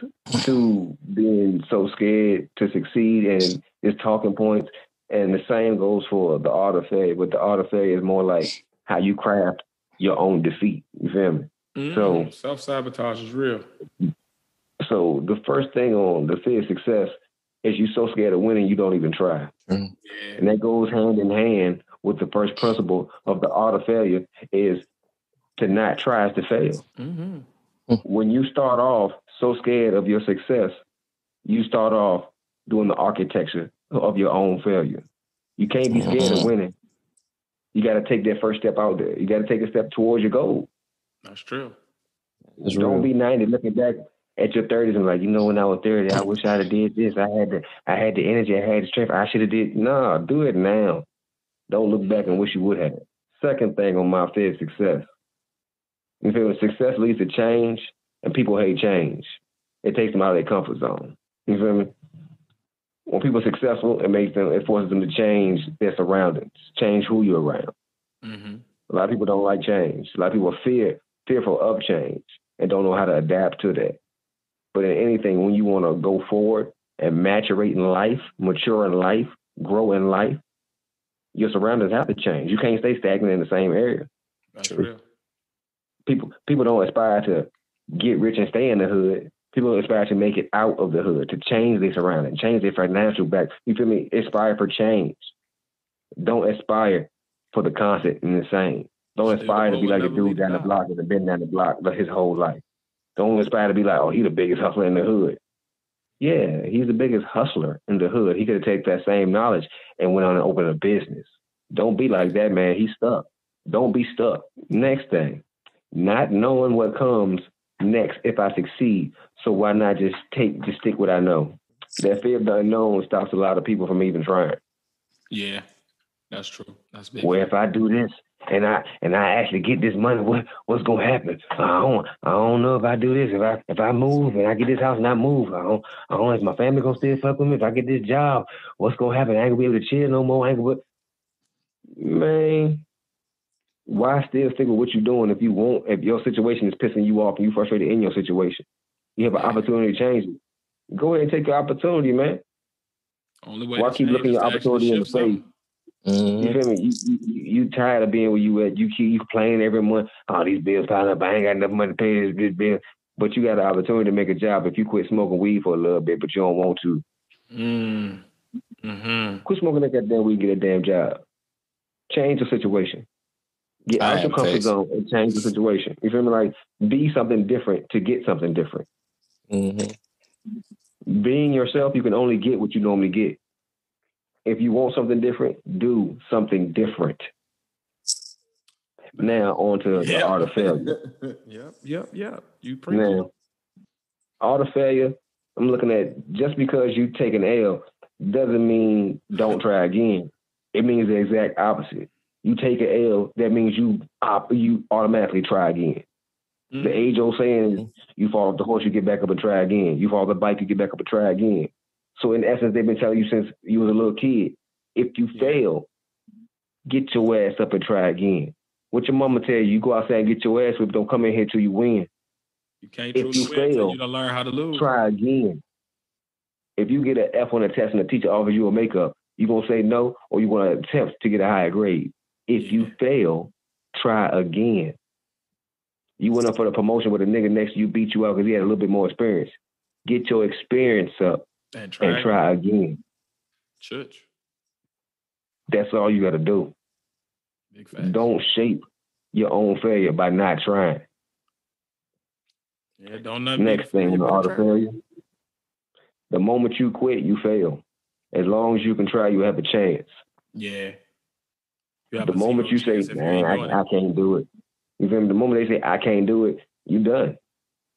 to being so scared to succeed, and it's talking points. And the same goes for the art of failure. But the art of failure is more like how you craft your own defeat. You feel me? So self-sabotage is real. So the first thing on the fear of success is you're so scared of winning you don't even try. Yeah. And that goes hand in hand with the first principle of the art of failure is to not try is to fail. When you start off so scared of your success, you start off doing the architecture of your own failure. You can't be scared of winning. You got to take that first step out there. You got to take a step towards your goal. That's true. Don't be 90 looking back at your 30s and like, you know, when I was 30, I wish I'd have did this. I had the energy, I had the strength. I should have did. No, do it now. Don't look back and wish you would have. Second thing on my fear of success. You feel success leads to change, and people hate change. It takes them out of their comfort zone. You feel me? When people are successful, it forces them to change their surroundings, change who you're around. A lot of people don't like change. A lot of people are fearful of change and don't know how to adapt to that. But in anything, when you want to go forward and maturate in life, mature in life, grow in life, your surroundings have to change. You can't stay stagnant in the same area. That's real. People don't aspire to get rich and stay in the hood. People aspire to make it out of the hood, to change their surroundings, change their financial back. You feel me? Aspire for change. Don't aspire for the constant and the same. Don't aspire to be like a dude down the block that's been down the block his whole life. Don't aspire to be like, oh, he's the biggest hustler in the hood. Yeah, he's the biggest hustler in the hood. He could have taken that same knowledge and went on and opened a business. Don't be like that, man. He's stuck. Don't be stuck. Next thing, not knowing what comes next if I succeed. So why not just stick what I know? That fear of the unknown stops a lot of people from even trying. Yeah, that's true. That's big. Well, if I do this and I actually get this money, what's gonna happen? I don't know if I do this. If I move and I get this house and I move, I don't. Is my family gonna still fuck with me? If I get this job, what's gonna happen? I ain't gonna be able to chill no more. Man, why still stick with what you're doing if your situation is pissing you off and you frustrated in your situation? You have an opportunity to change it. Go ahead and take your opportunity, man. Only way Why keep looking your opportunity in the face? You feel me? You tired of being where you at. You keep complaining every month. Oh, these bills piling up. I ain't got enough money to pay this bill. But you got an opportunity to make a job if you quit smoking weed for a little bit, but you don't want to. Quit smoking that goddamn weed, get a damn job. Change the situation. Get out your comfort zone and change the situation. You feel me? Like, be something different to get something different. Being yourself, you can only get what you normally get. If you want something different, do something different. Now, on to the art of failure. Yep. You preach. Now, art of failure, I'm looking at, just because you take an L doesn't mean don't try again. It means the exact opposite. You take an L, that means you automatically try again. The age-old saying is, you fall off the horse, you get back up and try again. You fall off the bike, you get back up and try again. So in essence, they've been telling you since you was a little kid, if you fail, get your ass up and try again. What your mama tell you, you go outside and get your ass whipped, don't come in here till you win. You can't truly win until you don't learn how to lose. Try again. If you get an F on a test and the teacher offers you a makeup, you going to say no, or you want to attempt to get a higher grade. If you fail, try again. You went up for the promotion with a nigga next to you, beat you out because he had a little bit more experience. Get your experience up and try again. Church. That's all you got to do. Big facts. Don't shape your own failure by not trying. Yeah, don't nothing. Next thing on the art of failure. The moment you quit, you fail. As long as you can try, you have a chance. Yeah. The moment you say, man, I can't do it. You feel me? The moment they say, I can't do it, you done.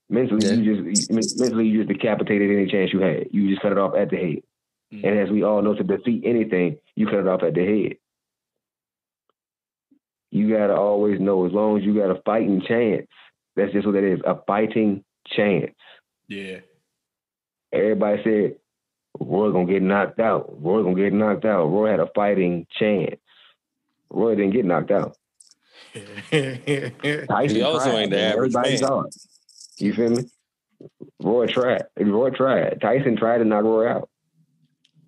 Mentally, you just decapitated any chance you had. You just cut it off at the head. And as we all know, to defeat anything, you cut it off at the head. You got to always know, as long as you got a fighting chance, that's just what that is, a fighting chance. Yeah. Everybody said, Roy going to get knocked out. Roy had a fighting chance. Roy didn't get knocked out. Tyson he also ain't the average man. Saw it. You feel me? Roy tried. Tyson tried to knock Roy out.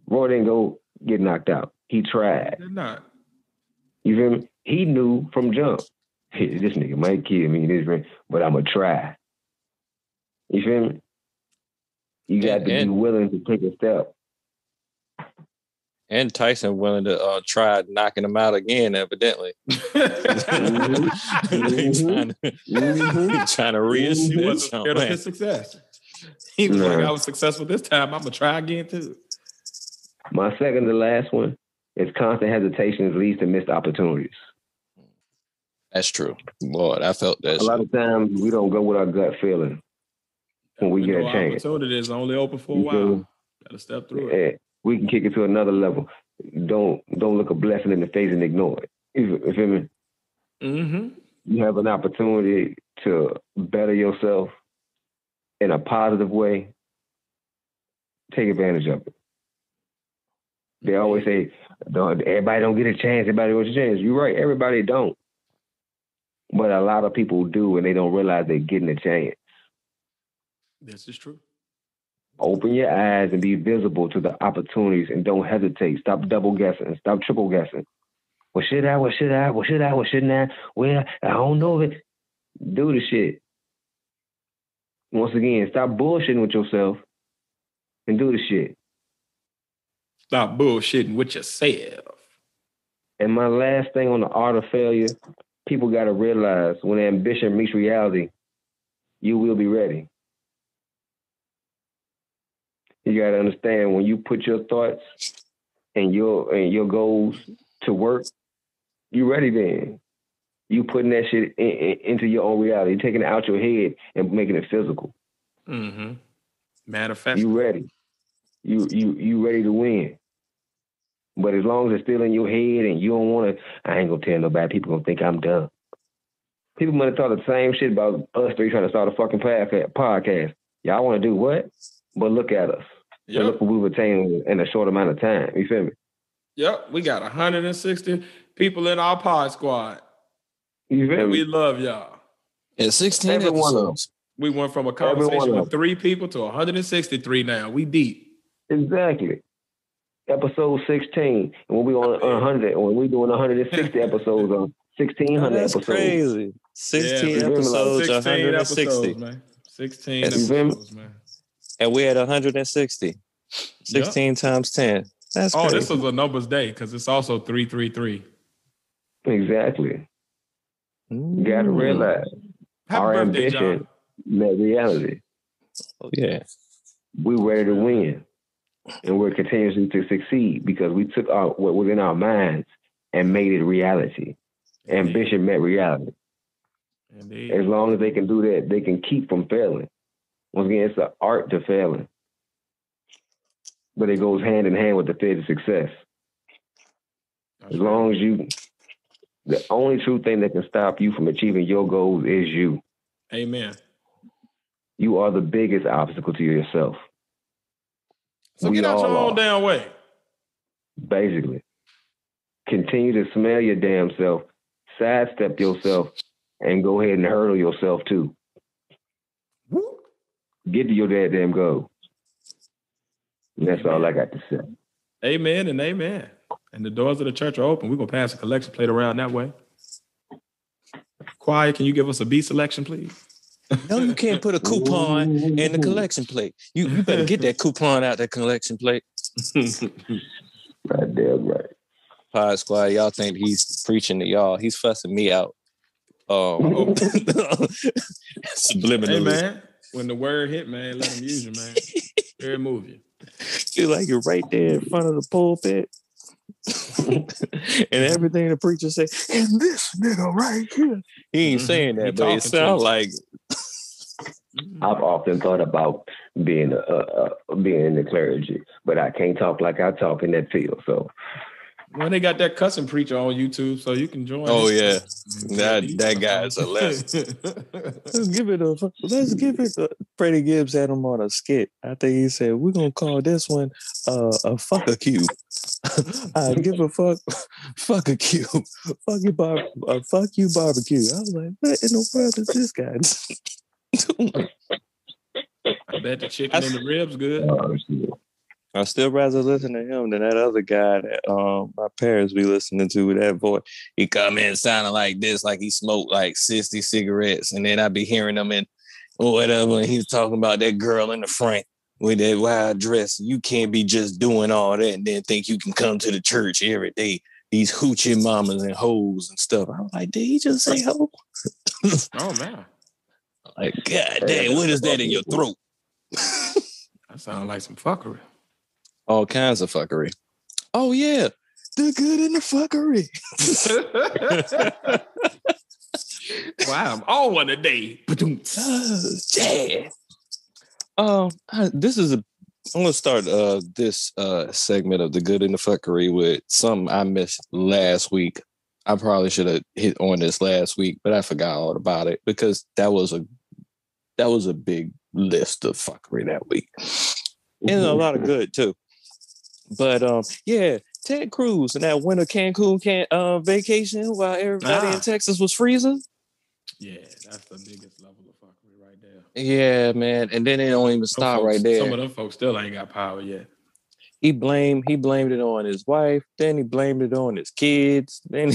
Roy didn't go get knocked out. He tried. Did not. You feel me? He knew from jump, hey, this nigga might kill me, but I'm going to try. You feel me? You got to be willing to take a step. And Tyson willing to try knocking him out again, evidently. He's trying to reassure he wasn't scared of his success. He was like, I was successful this time. I'm going to try again, too. My second to last one is constant hesitations leads to missed opportunities. That's true. Lord, I felt that. A lot of times we don't go with our gut feeling when we get a chance. Opportunity is only open for a while. Got to step through it. We can kick it to another level. Don't look a blessing in the face and ignore it. You feel me? Mm-hmm. You have an opportunity to better yourself in a positive way. Take advantage of it. They always say, everybody don't get a chance. Everybody wants a chance. You're right. Everybody don't. But a lot of people do, and they don't realize they're getting a chance. This is true. Open your eyes and be visible to the opportunities and don't hesitate. Stop double guessing. Stop triple guessing. Well, should I? What shouldn't I? Well, I don't know if it. Do the shit. Once again, stop bullshitting with yourself and do the shit. Stop bullshitting with yourself. And my last thing on the art of failure, people got to realize when ambition meets reality, you will be ready. You got to understand when you put your thoughts and your goals to work, you ready then. You putting that shit into your own reality. You're taking it out your head and making it physical. Mm-hmm. Manifest. You ready. You ready to win. But as long as it's still in your head and you don't want to, I ain't going to tell nobody. People going to think I'm dumb. People might have thought the same shit about us three trying to start a fucking podcast. Y'all want to do what? But look at us. Yep. And look what we've attained in a short amount of time. You feel me? Yep. We got 160 people in our pod squad. You feel me? We love y'all. And 16 episodes. We went from a conversation with 3 people to 163 now. We deep. Exactly. episode 16. And when we on 100, when we doing 160 episodes on 1,600 That's episodes. crazy. 16 you feel me? episodes, 16 160. episodes, man. 16 You feel me? episodes, man. And we had 160. 16 times 10. That's crazy. This was a numbers day because it's also 333. Exactly. You got to realize Happy our birthday, ambition John. met reality. Oh, yeah. We ready to win, and we're continuing to succeed because we took what was in our minds and made it reality. Indeed. Ambition met reality. Indeed. As long as they can do that, they can keep from failing. Once again, it's an art to failing, but it goes hand in hand with the fear to success. As long as the only true thing that can stop you from achieving your goals is you. Amen. You are the biggest obstacle to yourself. So get out your own damn way. Basically. Continue to smell your damn self, sidestep yourself, and go ahead and hurdle yourself too. Woo. Get to your damn goal. And that's all I got to say. Amen and amen. And the doors of the church are open. We're going to pass a collection plate around that way. Choir, can you give us a B selection, please? No, you can't put a coupon in the collection plate. You better get that coupon out that collection plate. Right there, right. Pod Squad, y'all think he's preaching to y'all. He's fussing me out. Subliminally. Hey, man, when the word hit, man, let him use you, man. Very move you. You're like you're right there in front of the pulpit. And everything the preacher say, and this nigga right here. He ain't saying that, but it sounds like I've often thought about being in the clergy, but I can't talk like I talk in that field. So, well, they got that cussing preacher on YouTube, so you can join. Oh yeah, that guy's a lesson. Let's give it. Freddie Gibbs had him on a skit. I think he said we're gonna call this one a fuck a cue. I give a fuck a cue. Fuck you barbecue. I was like, what in the world is this guy? I bet the chicken and the ribs good. I still rather listen to him than that other guy that my parents be listening to with that voice. He come in sounding like this, like he smoked like 60 cigarettes, and then I be hearing him in whatever, and he's talking about that girl in the front with that wild dress. You can't be just doing all that and then think you can come to the church every day. These hoochie mamas and hoes and stuff. I was like, did he just say hoe? Oh man. Like, God damn, what is that in your throat? That sounds like some fuckery. All kinds of fuckery. Oh, yeah. The good and the fuckery. Wow, I'm on one today. Yeah. I'm going to start this segment of the good and the fuckery with something I missed last week. I probably should have hit on this last week, but I forgot all about it because that was a big list of fuckery that week. And a lot of good too. But yeah, Ted Cruz and that winter Cancun vacation while everybody in Texas was freezing. Yeah, that's the biggest level of fuckery right there. Yeah, man. And then they don't even stop right there. Some of them folks still ain't got power yet. He blamed it on his wife. Then he blamed it on his kids. Then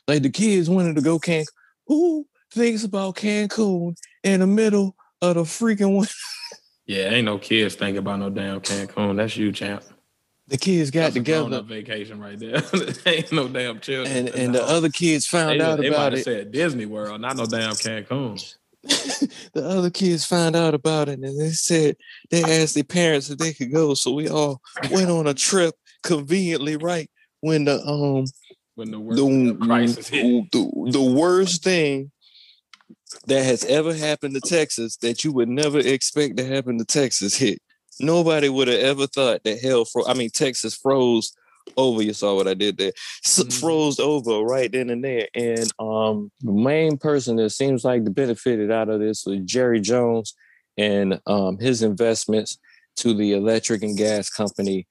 like the kids wanted to go Cancun. Who thinks about Cancun in the middle of the freaking winter? Yeah, ain't no kids thinking about no damn Cancun. That's you, champ. The kids got together. Vacation right there. Ain't no damn children. And the other kids found out they about might have it. said Disney World, not no damn Cancun. The other kids found out about it, and they asked their parents if they could go. So we all went on a trip conveniently right when the crisis hit. The worst thing that has ever happened to Texas that you would never expect to happen to Texas hit. Nobody would have ever thought that Texas froze over. You saw what I did there. Froze over right then and there. And the main person that seems like benefited out of this was Jerry Jones and his investments to the electric and gas company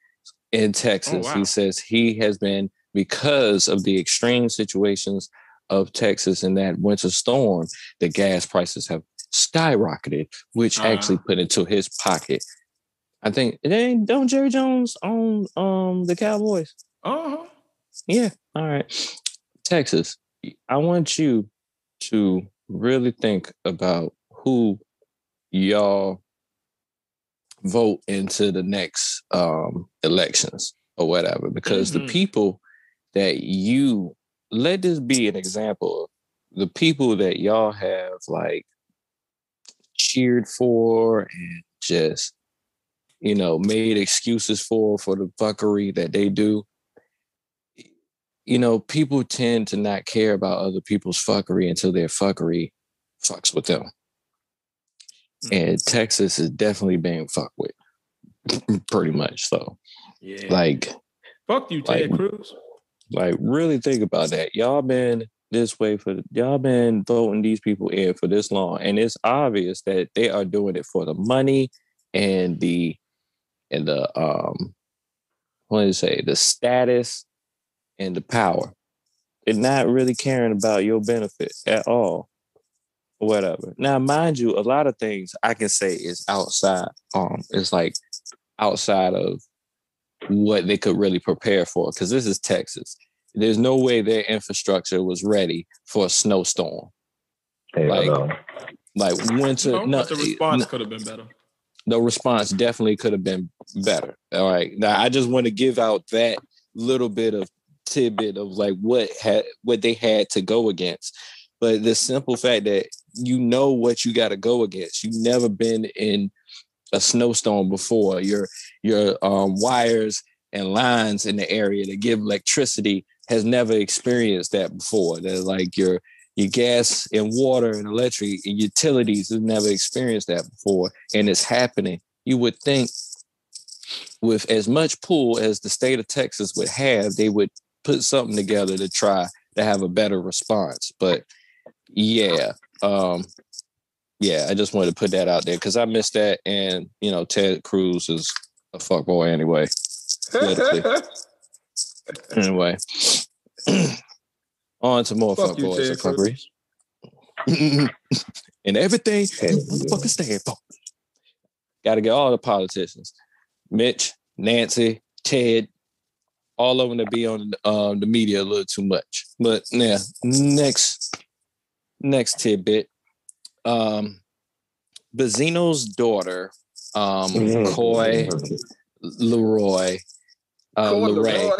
in Texas. Oh, wow. He says he has been, because of the extreme situations of Texas in that winter storm, the gas prices have skyrocketed, which actually put into his pocket I think don't Jerry Jones own the Cowboys? Uh-huh. Yeah. All right. Texas, I want you to really think about who y'all vote into the next elections or whatever, because the people that you let this be an example of the people that y'all have like cheered for and just made excuses for the fuckery that they do. People tend to not care about other people's fuckery until their fuckery fucks with them. And Texas is definitely being fucked with. Pretty much. So, fuck you, Ted Cruz. Like, really think about that. Y'all been this way y'all been voting these people in for this long, and it's obvious that they are doing it for the money and the the status and the power. They're not really caring about your benefit at all. Whatever. Now, mind you, a lot of things I can say is outside. It's like outside of what they could really prepare for, because this is Texas. There's no way their infrastructure was ready for a snowstorm. Like winter. But the response could have been better. The response definitely could have been better. All right. Now, I just want to give out that little bit of tidbit of like what they had to go against. But the simple fact that what you got to go against. You've never been in a snowstorm before. Your wires and lines in the area that give electricity has never experienced that before. That like your gas and water and electric and utilities have never experienced that before, and it's happening. You would think with as much pull as the state of Texas would have, they would put something together to try to have a better response. But I just wanted to put that out there because I missed that. And, Ted Cruz is a fuckboy anyway. Anyway, on to more fuckboys and fuckeries. And everything you motherfuckers stand for. Got to get all the politicians. Mitch, Nancy, Ted, all of them to be on the media a little too much. But yeah, next tidbit. Benzino's daughter, Coy Leroy. Leray.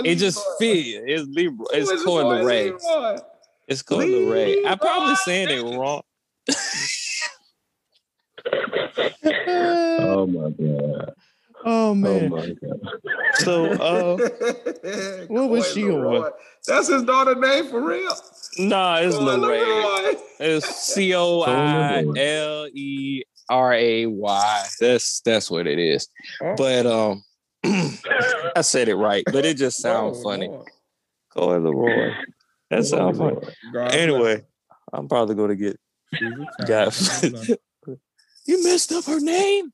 It just feels it's Libra. It's Coy Leray. It's Coy Leray. I'm probably saying it wrong. Oh my god. Oh man. Oh my god. So what was she on? That's his daughter's name for real? Nah, it's Leray. It's COILERAY. That's what it is. But I said it right, but it just sounds funny. Coy Leroy. That sounds funny. Anyway, I'm probably going to get you messed up her name.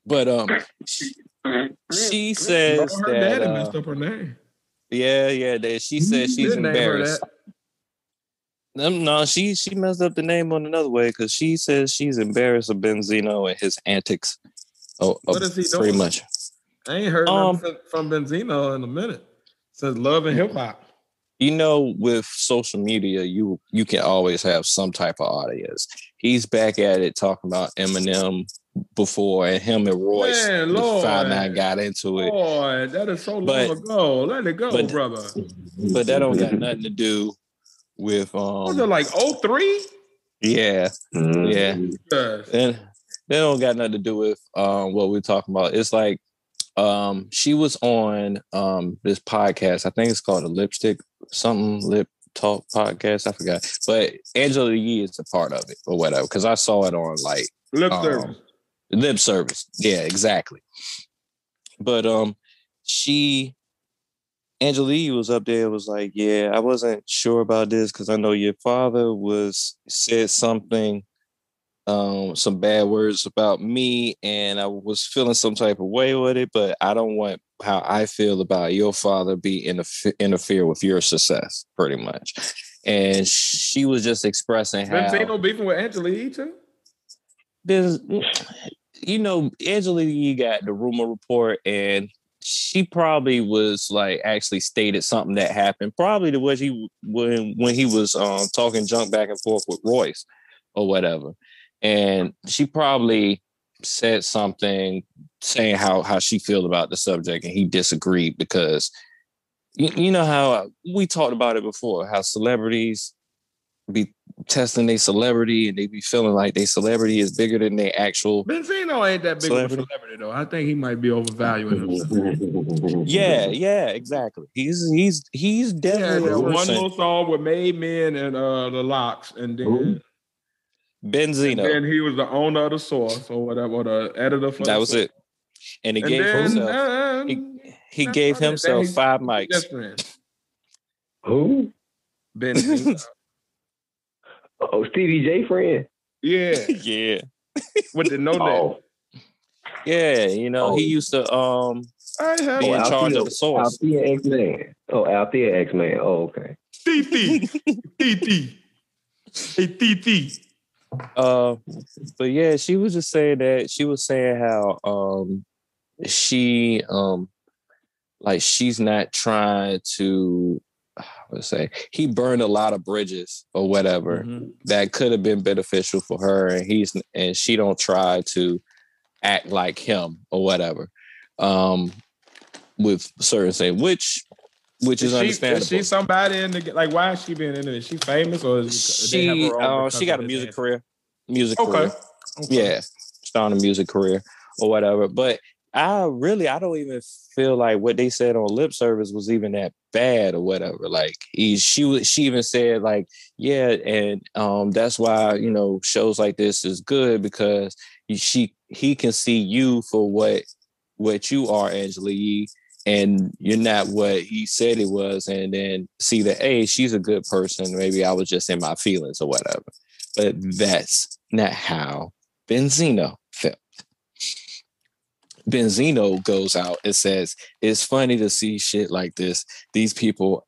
But she says her that daddy messed up her name. Yeah. That she says she's embarrassed. No, she messed up the name on another way because she says she's embarrassed of Benzino and his antics. What is he doing? Pretty much. I ain't heard nothing from Benzino in a minute. Says love and hip hop. With social media, you can always have some type of audience. He's back at it talking about Eminem before, and him and Royce, the 5'9" got into it. Boy, that is so long ago. Let it go, brother. But that don't got nothing to do with was it like 03? Yeah. Yeah. Yes. And that don't got nothing to do with what we're talking about. It's like she was on this podcast. I think it's called a Lip Talk podcast. I forgot. But Angela Yee is a part of it or whatever. Because I saw it on like Lip Service. Yeah, exactly. But Angela Yee was up there, was like, yeah, I wasn't sure about this because I know your father said something, some bad words about me, and I was feeling some type of way with it, but I don't want how I feel about your father interfere with your success, pretty much. And she was just expressing how Benzino beefing with Angela Yee too? Angela Yee got the rumor report, and she probably was like actually stated something that happened. Probably the way when he was talking junk back and forth with Royce or whatever, and she probably said something saying how she feel about the subject, and he disagreed because you know how we talked about it before, how celebrities be testing their celebrity and they be feeling like their celebrity is bigger than their actual Benzino ain't that big of a celebrity though. I think he might be overvaluing himself. Yeah, exactly. He's definitely that one little song with Made Men and the Locks, and then Benzino. And then he was the owner of the Source or whatever, or the editor for that was Source. It. And he gave himself he gave himself 5 mics. Who? Benzino. Stevie J friend. Yeah. Yeah. With the no name. Yeah, he used to be in charge of the Source. Althea X-Man. Althea X-Man. Oh, okay. TT. Hey, TT. But yeah, she was just saying that she was saying how she like she's not trying to let's say he burned a lot of bridges or whatever that could have been beneficial for her, and she don't try to act like him or whatever with certain things, which is understandable. Is she somebody in the like? Why is she being in it? Is she famous or is she got a music career? Career. Yeah, starting a music career or whatever. But I don't even feel like what they said on lip service was even that bad or whatever. Like she even said like, yeah, and that's why shows like this is good because he can see you for what you are, Angela Yee, and you're not what he said it was, and then see that, hey, she's a good person. Maybe I was just in my feelings or whatever. But that's not how Benzino felt. Benzino goes out and says, it's funny to see shit like this. These people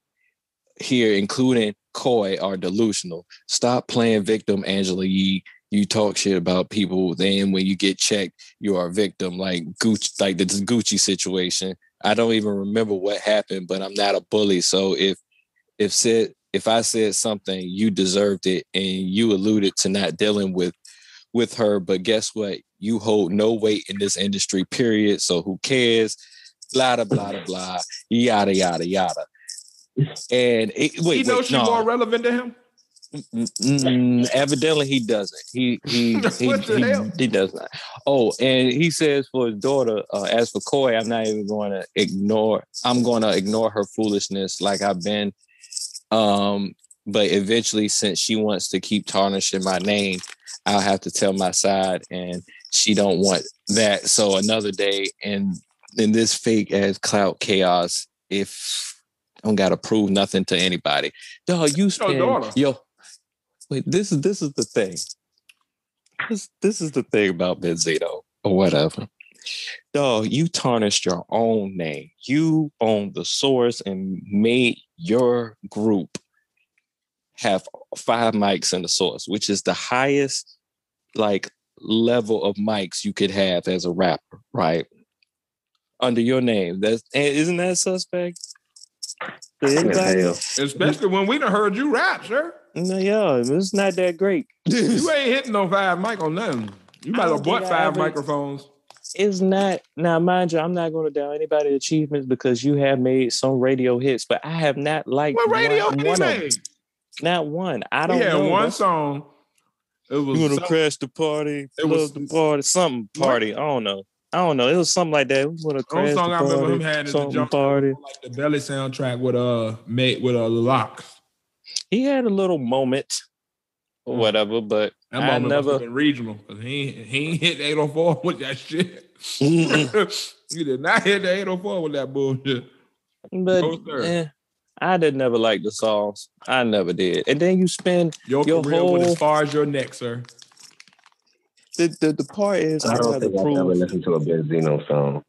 here, including Coy, are delusional. Stop playing victim, Angela Yee. You talk shit about people, then when you get checked, you are a victim, like Gucci, like the Gucci situation. I don't even remember what happened, but I'm not a bully. So if I said something, you deserved it, and you alluded to not dealing with her, but guess what? You hold no weight in this industry, period. So who cares? Blah, blah, blah, blah, yada, yada, yada. And she's more relevant to him? Evidently he doesn't. He does not. Oh, and he says for his daughter, as for Coy, I'm going to ignore her foolishness like I've been. But eventually, since she wants to keep tarnishing my name, I'll have to tell my side, and she don't want that. So another day, and in this fake ass clout chaos, if I don't gotta prove nothing to anybody, dog, you spend wait. This is the thing. This is the thing about Benzino or whatever. Dog, you tarnished your own name. You own the Source and made your group have 5 mics in the Source, which is the highest like level of mics you could have as a rapper, right? Under your name. Isn't that suspect? Especially when we done heard you rap, sir. No, yeah, it's not that great. You ain't hitting no 5 mic on nothing. You might have bought 5 microphones. It's not, now mind you, I'm not going to down anybody's achievements because you have made some radio hits, but I have not liked what radio one of them. Not one. I don't know. One song. It was you want to crash the party? It was the party, something party. What? I don't know. It was something like that. We want to crash the party. I remember him had the jump party, like the Belly soundtrack with the Locks. He had a little moment, or whatever, but that moment must have been regional because he ain't hit the 804 with that shit. He did not hit the 804 with that bullshit. But I did never like the songs. I never did. And then you spend your career went as far as your neck, sir. The part is I don't think I've ever listened to a Benzino song.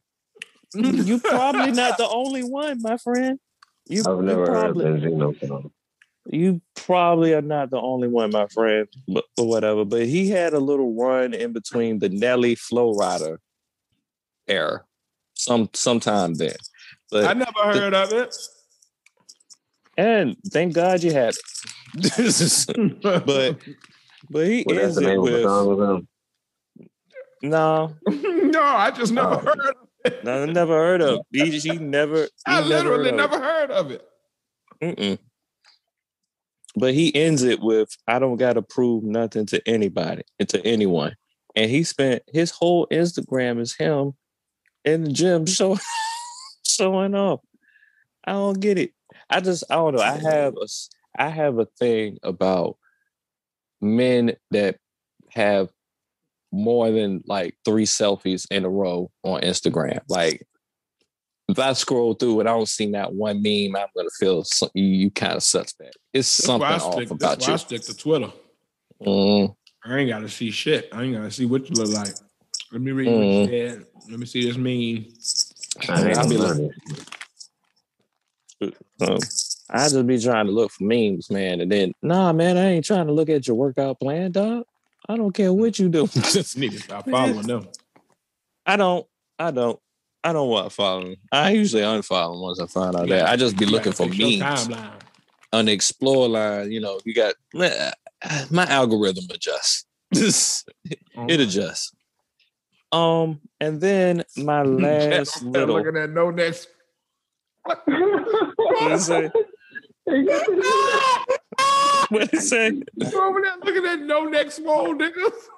You probably not the only one, my friend. I've never heard a Benzino song. You probably are not the only one, my friend, but or whatever. But he had a little run in between the Nelly Flow Rider era, sometime then. But I never heard of it. And thank God you had it. but he ends it with no. No, I just never heard of it. No, I never heard of it. He never. I literally never heard of it. Mm-mm. But he ends it with, I don't got to prove nothing to anybody, to anyone. And he spent his whole Instagram is him in the gym showing off. I don't get it. I don't know. I have a thing about men that have more than like 3 selfies in a row on Instagram. Like, if I scroll through and I don't see that one meme, I'm gonna feel you kind of suspect. It's something off about you. I stick to Twitter. I ain't gotta see shit. I ain't gotta see what you look like. Let me read what you said. Let me see this meme. I just be trying to look for memes, man, and then man, I ain't trying to look at your workout plan, dog. I don't care what you do. Just need to stop following them. I don't want to follow them. I usually unfollow them once I find out that. I just be looking for memes on the explore line. You know, you got my algorithm adjusts. It adjusts. And then my last little looking at no next. What did it say? What did it say? Over there looking at no next swole niggas.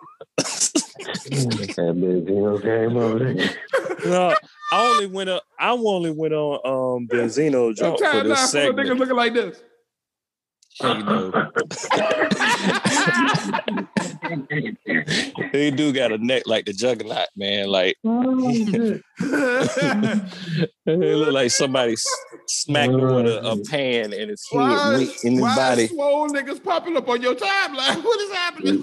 No, I only went on Benzino jump for this segment. Niggas looking like this. You know. He do got a neck like the Juggernaut, man. Like it look like somebody smacked him with a pan in his head, in his body. Why swole niggas popping up on your timeline? What is happening?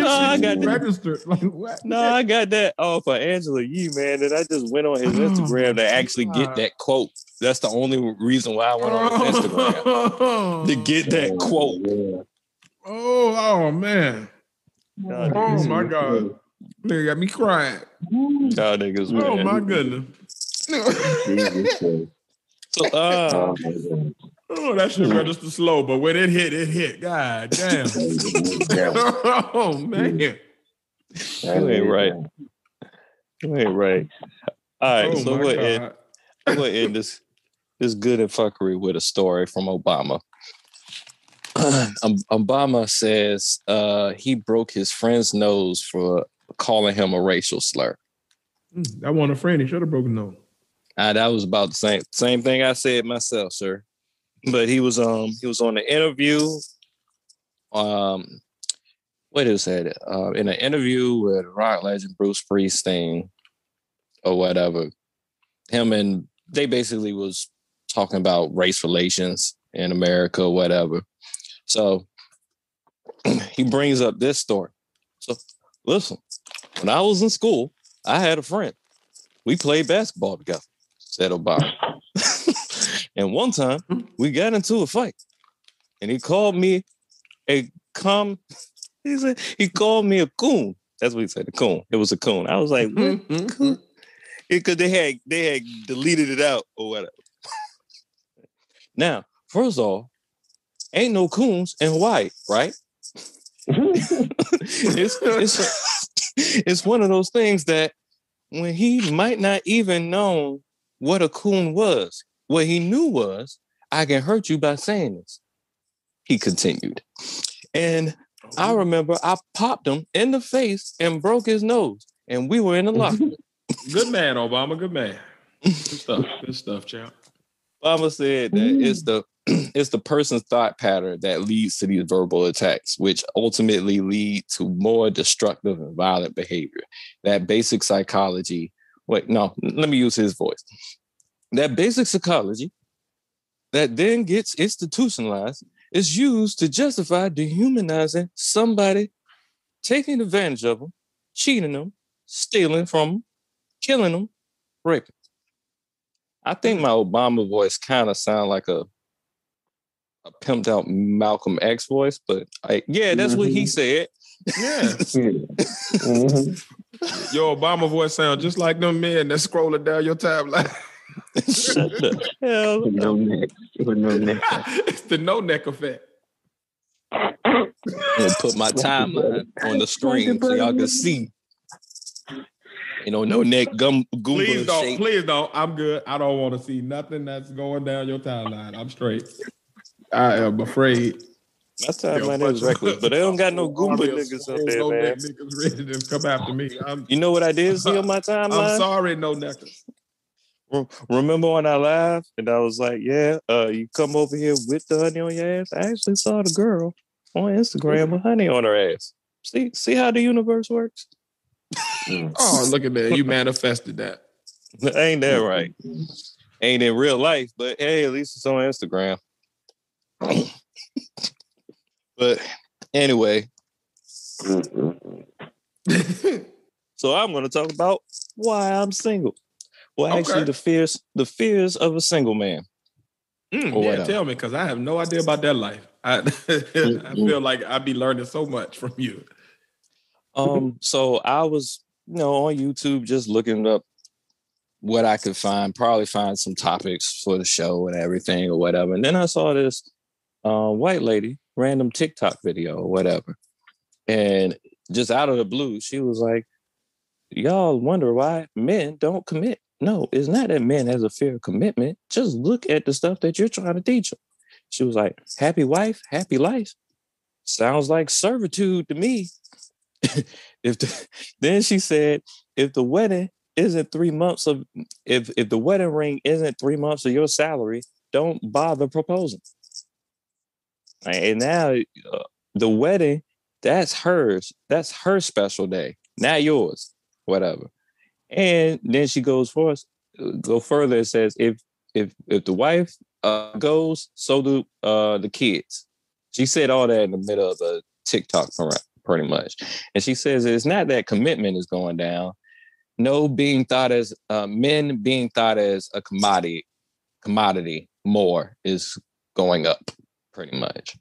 I got registered. Like what? No, I got that off of Angela Yee, man. And I just went on his Instagram to actually get that quote. That's the only reason why I went on his Instagram to get that quote. Oh man. Oh my God. Nigga got me crying. Y'all niggas, man. Oh my goodness. So, that shit registered slow, but when it hit. God damn. Oh man. You ain't right. You ain't right. All right, so we'll end this good and fuckery with a story from Obama. Obama says he broke his friend's nose for calling him a racial slur. That wasn't a friend. He should have broken nose. That was about the same thing I said myself, sir. But he was on the interview. What is that? In an interview with rock legend Bruce Springsteen or whatever. Him and they basically was talking about race relations in America or whatever. So he brings up this story. So listen, when I was in school, I had a friend. We played basketball together, said Obama. And one time we got into a fight and he called me he called me a coon. That's what he said, a coon. It was a coon. I was like, what? Coon? Because they had deleted it out or whatever. Now, first of all, ain't no coons in Hawaii, right? It's one of those things that when he might not even know what a coon was, what he knew was, I can hurt you by saying this. He continued. And I remember I popped him in the face and broke his nose. And we were in the locker. Good man, Obama. Good man. Good stuff, champ. Obama said that it's the person's thought pattern that leads to these verbal attacks, which ultimately lead to more destructive and violent behavior. That basic psychology. Let me use his voice. That basic psychology that then gets institutionalized is used to justify dehumanizing somebody, taking advantage of them, cheating them, stealing from them, killing them, raping. I think my Obama voice kind of sound like a a pimped out Malcolm X voice, but that's what he said. Yeah. Mm-hmm. Your Obama voice sounds just like them men that scrolling down your timeline. Shut the hell up. No neck. It's the no neck effect. I'm gonna put my timeline on the screen so y'all can see. No neck Goomba shape. Please don't. I'm good. I don't want to see nothing that's going down your timeline. I'm straight. I am afraid. My timeline is reckless, but they don't got no Goomba niggas up there, no man. neck niggas ready to come after me. You know what I did see on my timeline? I'm sorry, no neckers. Remember when I laughed and I was like, you come over here with the honey on your ass? I actually saw the girl on Instagram with honey on her ass. See how the universe works? Oh, look at that. You manifested that. Ain't that right? Ain't in real life, but hey, at least it's on Instagram. But anyway. So I'm going to talk about why I'm single. Well, actually, the fears of a single man. Tell me, because I have no idea about that life. I feel like I'd be learning so much from you. So I was, on YouTube just looking up what I could find, probably find some topics for the show and everything or whatever. And then I saw this white lady, random TikTok video or whatever. And just out of the blue, she was like, y'all wonder why men don't commit. No, it's not that men has a fear of commitment. Just look at the stuff that you're trying to teach them. She was like, happy wife, happy life. Sounds like servitude to me. Then she said, if the wedding isn't 3 months of, if the wedding ring isn't 3 months of your salary, don't bother proposing. And now the wedding, that's hers. That's her special day, not yours, whatever. And then she go further and says, if the wife goes, so do the kids. She said all that in the middle of the TikTok pretty much. And she says it's not that commitment is going down. No, men being thought as a commodity more is going up pretty much.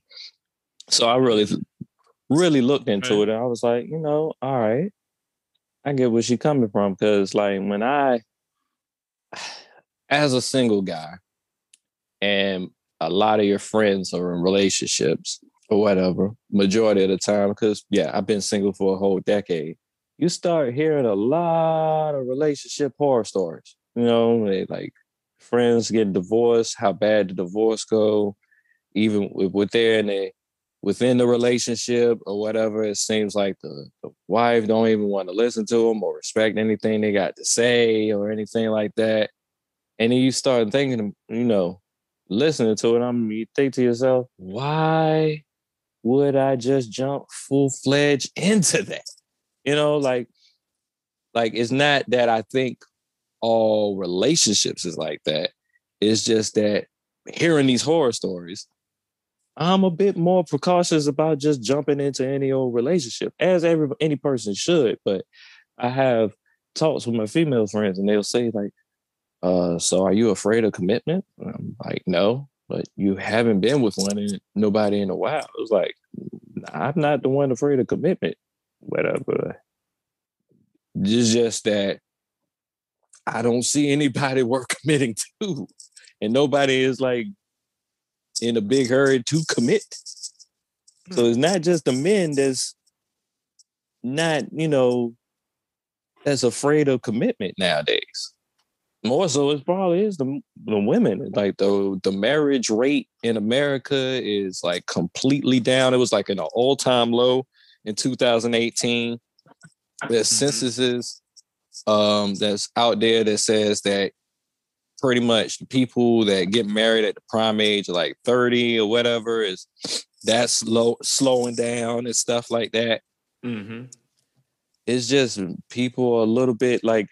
So I really looked into it and I was like, all right, I get where she's coming from. Because like when as a single guy and a lot of your friends are in relationships or whatever, majority of the time, because I've been single for a whole decade, you start hearing a lot of relationship horror stories. They like friends get divorced, how bad the divorce go, even within the relationship or whatever. It seems like the wife don't even want to listen to them or respect anything they got to say or anything like that. And then you start thinking, listening to it, you think to yourself, why would I just jump full-fledged into that? Like it's not that I think all relationships is like that. It's just that hearing these horror stories, I'm a bit more precautious about just jumping into any old relationship, as any person should. But I have talks with my female friends and they'll say like, so are you afraid of commitment? And I'm like, no, but you haven't been with nobody in a while. It was like, I'm not the one afraid of commitment, whatever. It's just that I don't see anybody worth committing to, and nobody is like in a big hurry to commit. So it's not just the men that's not, that's afraid of commitment nowadays. More so, it probably is the women. Like the marriage rate in America is like completely down. It was like in an all-time low in 2018. There's censuses that's out there that says that pretty much the people that get married at the prime age of like 30 or whatever that's slowing down and stuff like that. Mm-hmm. It's just people are a little bit like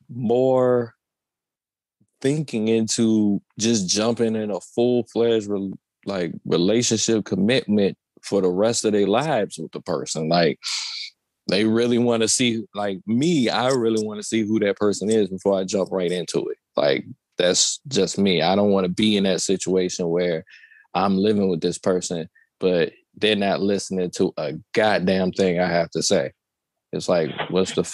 more thinking into just jumping in a full-fledged relationship commitment for the rest of their lives with the person. Like they really want to see, like me, I really want to see who that person is before I jump right into it. Like that's just me. I don't want to be in that situation where I'm living with this person, but they're not listening to a goddamn thing I have to say. It's like, what's the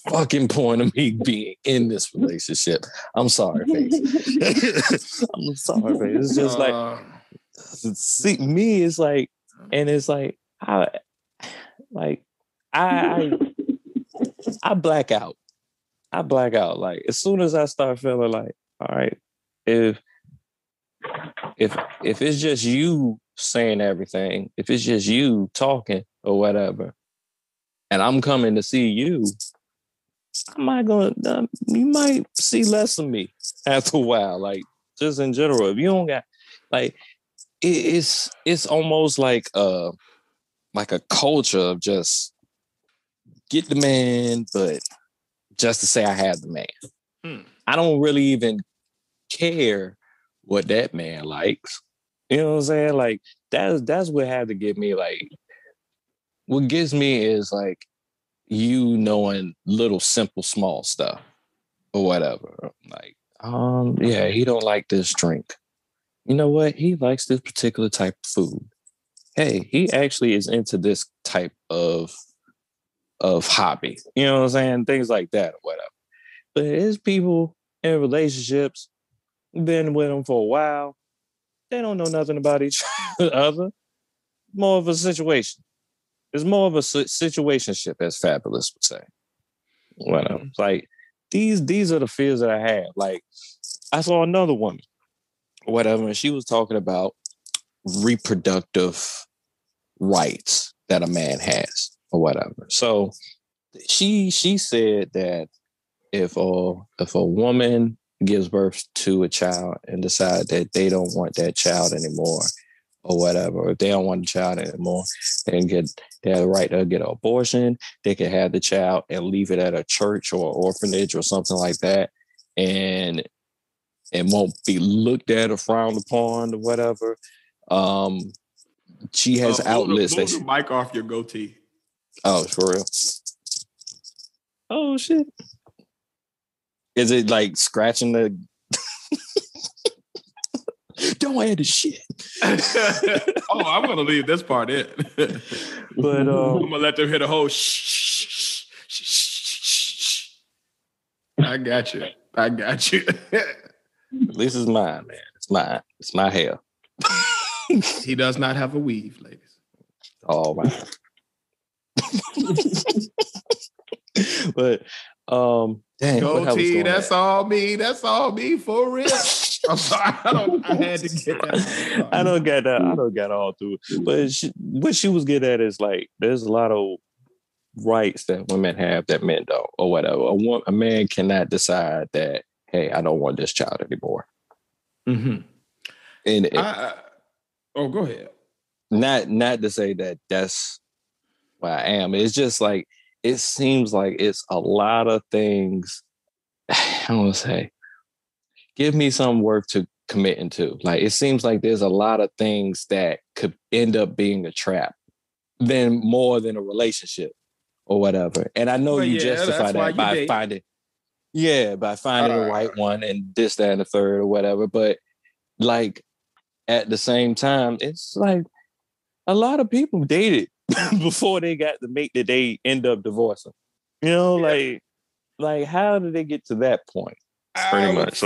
fucking point of me being in this relationship? I'm sorry, Face. I'm sorry, Face. It's just like, see, me, it's like, and it's like, I black out. I black out. Like, as soon as I start feeling like, all right, if it's just you saying everything, if it's just you talking or whatever, and I'm coming to see you, you might see less of me after a while. Like, just in general, if you don't got, like, it's almost like a culture of just get the man, but just to say I have the man. I don't really even care what that man likes. You know what I'm saying? Like, that's what had to get me. Like, what gets me is like you knowing little simple small stuff or whatever. Like, yeah, he don't like this drink. You know what? He likes this particular type of food. Hey, he actually is into this type of hobby. You know what I'm saying? Things like that or whatever. But there's people in relationships, been with them for a while. They don't know nothing about each other. More of a situation. It's more of a situationship, as Fabulous would say. Whatever. Like, these are the fears that I have. Like, I saw another woman, whatever, and she was talking about reproductive rights that a man has or whatever. So she said that if a woman gives birth to a child and decide that they don't want that child anymore or whatever, or if they don't want the child anymore, they have the right to get an abortion. They can have the child and leave it at a church or orphanage or something like that, and it won't be looked at or frowned upon or whatever. She has outlets. Move the mic off your goatee. Oh, for real? Oh, shit. Is it like scratching the... Don't add the shit. Oh, I'm going to leave this part in. But I'm going to let them hit a whole shh. I got you. This is mine, man. It's mine. It's my hair. He does not have a weave, ladies. Oh, man. But dang, goatee, that's all me. That's all me for real. I'm sorry. I had to get that. I don't get that. I don't get all through it. But what she was getting at is like there's a lot of rights that women have that men don't, or whatever. A man cannot decide that, hey, I don't want this child anymore. Mm-hmm. And go ahead. Not to say that that's where I am. It's just like it seems like it's a lot of things. I don't want to say, give me some work to commit into. Like, it seems like there's a lot of things that could end up being a trap more than a relationship or whatever. And I know you justify that by finding the right one and this, that, and the third or whatever. But like at the same time, it's like a lot of people dated before they got the mate that they end up divorcing. You know, like how did they get to that point? Pretty much.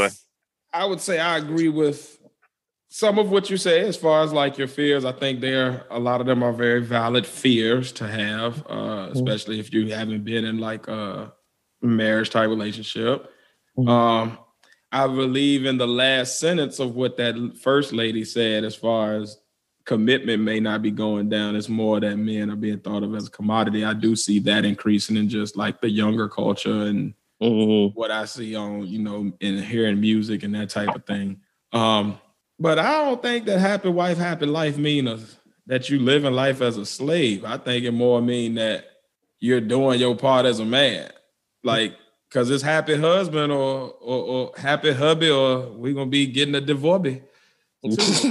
I would say I agree with some of what you say as far as like your fears. I think a lot of them are very valid fears to have, especially if you haven't been in like a marriage type relationship. I believe in the last sentence of what that first lady said, as far as commitment may not be going down. It's more that men are being thought of as a commodity. I do see that increasing in just like the younger culture and what I see on, in hearing music and that type of thing. But I don't think that happy wife, happy life means that you live in life as a slave. I think it more mean that you're doing your part as a man. Like, because it's happy husband or happy hubby, or we're going to be getting a divorce. Shit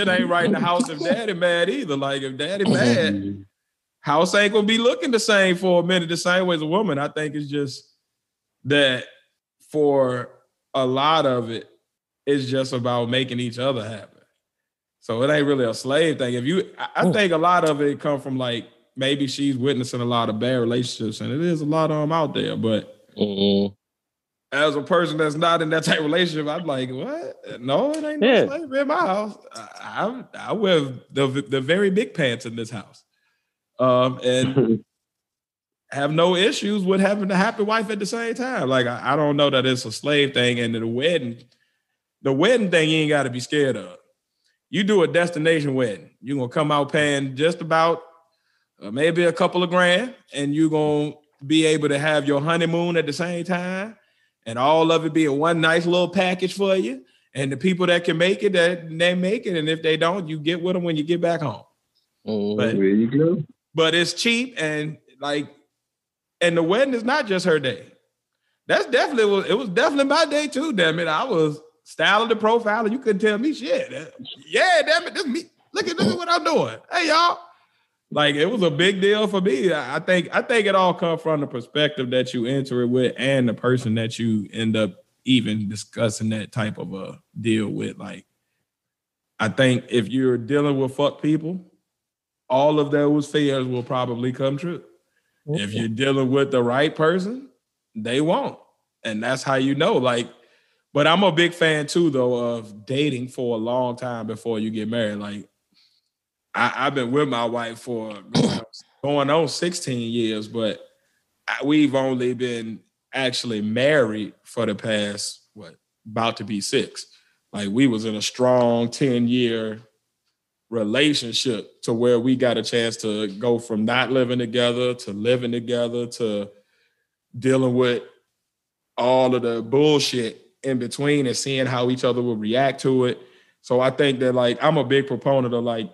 ain't right in the house if daddy mad either. Like, if daddy mad, house ain't gonna be looking the same for a minute, the same way as a woman. I think it's just that for a lot of it, It's just about making each other happy. So it ain't really a slave thing. I think a lot of it come from like maybe she's witnessing a lot of bad relationships, and it is a lot of them out there. But as a person that's not in that type of relationship, I'm like, what? No, it ain't no slavery in my house. I wear the very big pants in this house, and have no issues with having a happy wife at the same time. Like I don't know that it's a slave thing, and the wedding thing you ain't got to be scared of. You do a destination wedding, you're gonna come out paying just about maybe a couple of grand, and you're gonna be able to have your honeymoon at the same time, and all of it be one nice little package for you. And the people that can make it, they make it, and if they don't, you get with them when you get back home. But, there you go. But it's cheap, and and the wedding is not just her day. It was definitely my day too. Damn it, I was styling the profile, and you couldn't tell me shit. Yeah, damn it, this me. Look at what I'm doing. Hey, y'all. Like, it was a big deal for me. I think it all comes from the perspective that you enter it with, and the person that you end up even discussing that type of a deal with. Like, I think if you're dealing with fuck people, all of those fears will probably come true. If you're dealing with the right person, they won't. And that's how you know. Like, but I'm a big fan too, though, of dating for a long time before you get married. Like, I've been with my wife for going on 16 years, but we've only been actually married for the past, about to be 6. Like, we was in a strong 10-year relationship to where we got a chance to go from not living together to living together to dealing with all of the bullshit in between and seeing how each other will react to it. So I think that, like, I'm a big proponent of, like,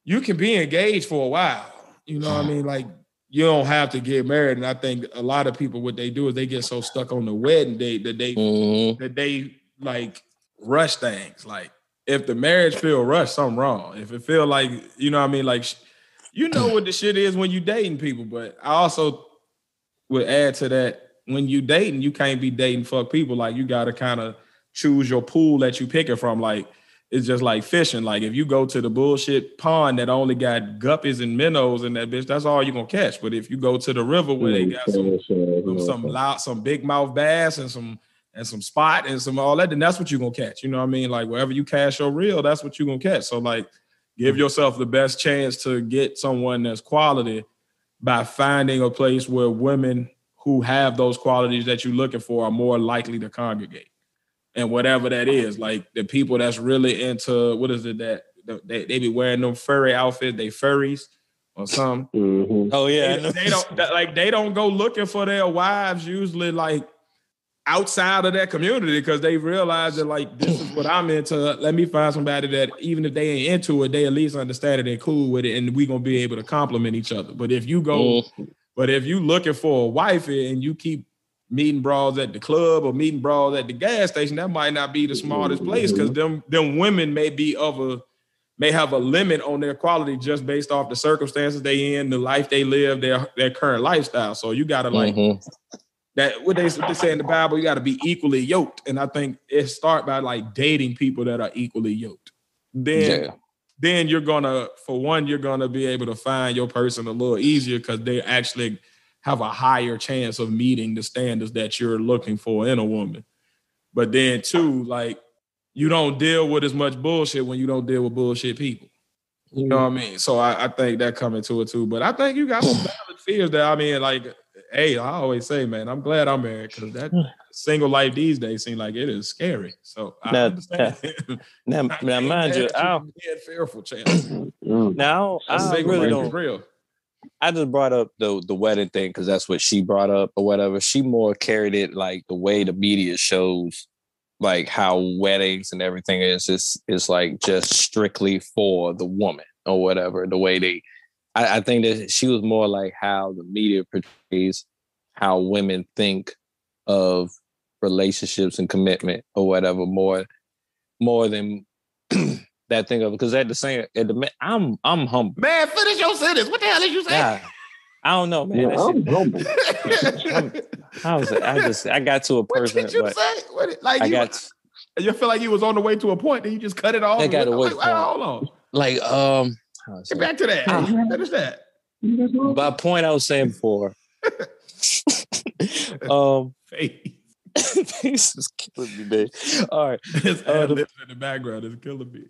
you can be engaged for a while. You know what I mean? Like, you don't have to get married. And I think a lot of people, what they do is they get so stuck on the wedding date that they like rush things. Like, if the marriage feel rushed, something wrong. If it feel like, you know what I mean? Like, you know what the shit is when you dating people. But I also would add to that, when you dating, you can't be dating fuck people. Like, you got to kind of choose your pool that you picking from. Like, it's just like fishing. Like, if you go to the bullshit pond that only got guppies and minnows in that bitch, that's all you're going to catch. But if you go to the river where they got some big mouth bass and some spot and some all that, then that's what you're going to catch. You know what I mean? Like, wherever you cast your reel, that's what you're going to catch. So, like, give yourself the best chance to get someone that's quality by finding a place where women who have those qualities that you're looking for are more likely to congregate. And whatever that is, like the people that's really into, what is it that they be wearing them furry outfits, they furries or something. Mm-hmm. Oh yeah. They don't go looking for their wives usually like outside of that community, because they realize that, like, this is what I'm into. Let me find somebody that even if they ain't into it, they at least understand it, they're cool with it, and we gonna be able to complement each other. But if you looking for a wifey and you keep meeting bras at the club or meeting bras at the gas station, that might not be the smartest place, because them women may have a limit on their quality just based off the circumstances they in, the life they live, their current lifestyle. So you gotta that what they say in the Bible, you gotta be equally yoked. And I think it start by like dating people that are equally yoked. Then you're gonna be able to find your person a little easier, because they actually have a higher chance of meeting the standards that you're looking for in a woman. But then too, like, you don't deal with as much bullshit when you don't deal with bullshit people. You know what I mean? So I think that come into it too. But I think you got some valid fears there. I mean, like, hey, I always say, man, I'm glad I'm married, because that single life these days seems like it is scary. So I understand. Now mind you, I'm fearful chance. Now I really don't. Real. I just brought up the wedding thing because that's what she brought up or whatever. She more carried it like the way the media shows, like how weddings and everything is like just strictly for the woman or whatever. The way I think that she was more like how the media portrays how women think of relationships and commitment or whatever more than that thing of, because I'm humble. Man, finish your sentence. What the hell did you say? Yeah, I don't know, man. Yeah, I'm humble. I got to a person. What did you say? You feel like he was on the way to a point, then you just cut it off. They got away like, hold on. Like, get back to that. Finish that. By point I was saying before. Face is killing me, man. All right. His ad-libs in the background is killing me.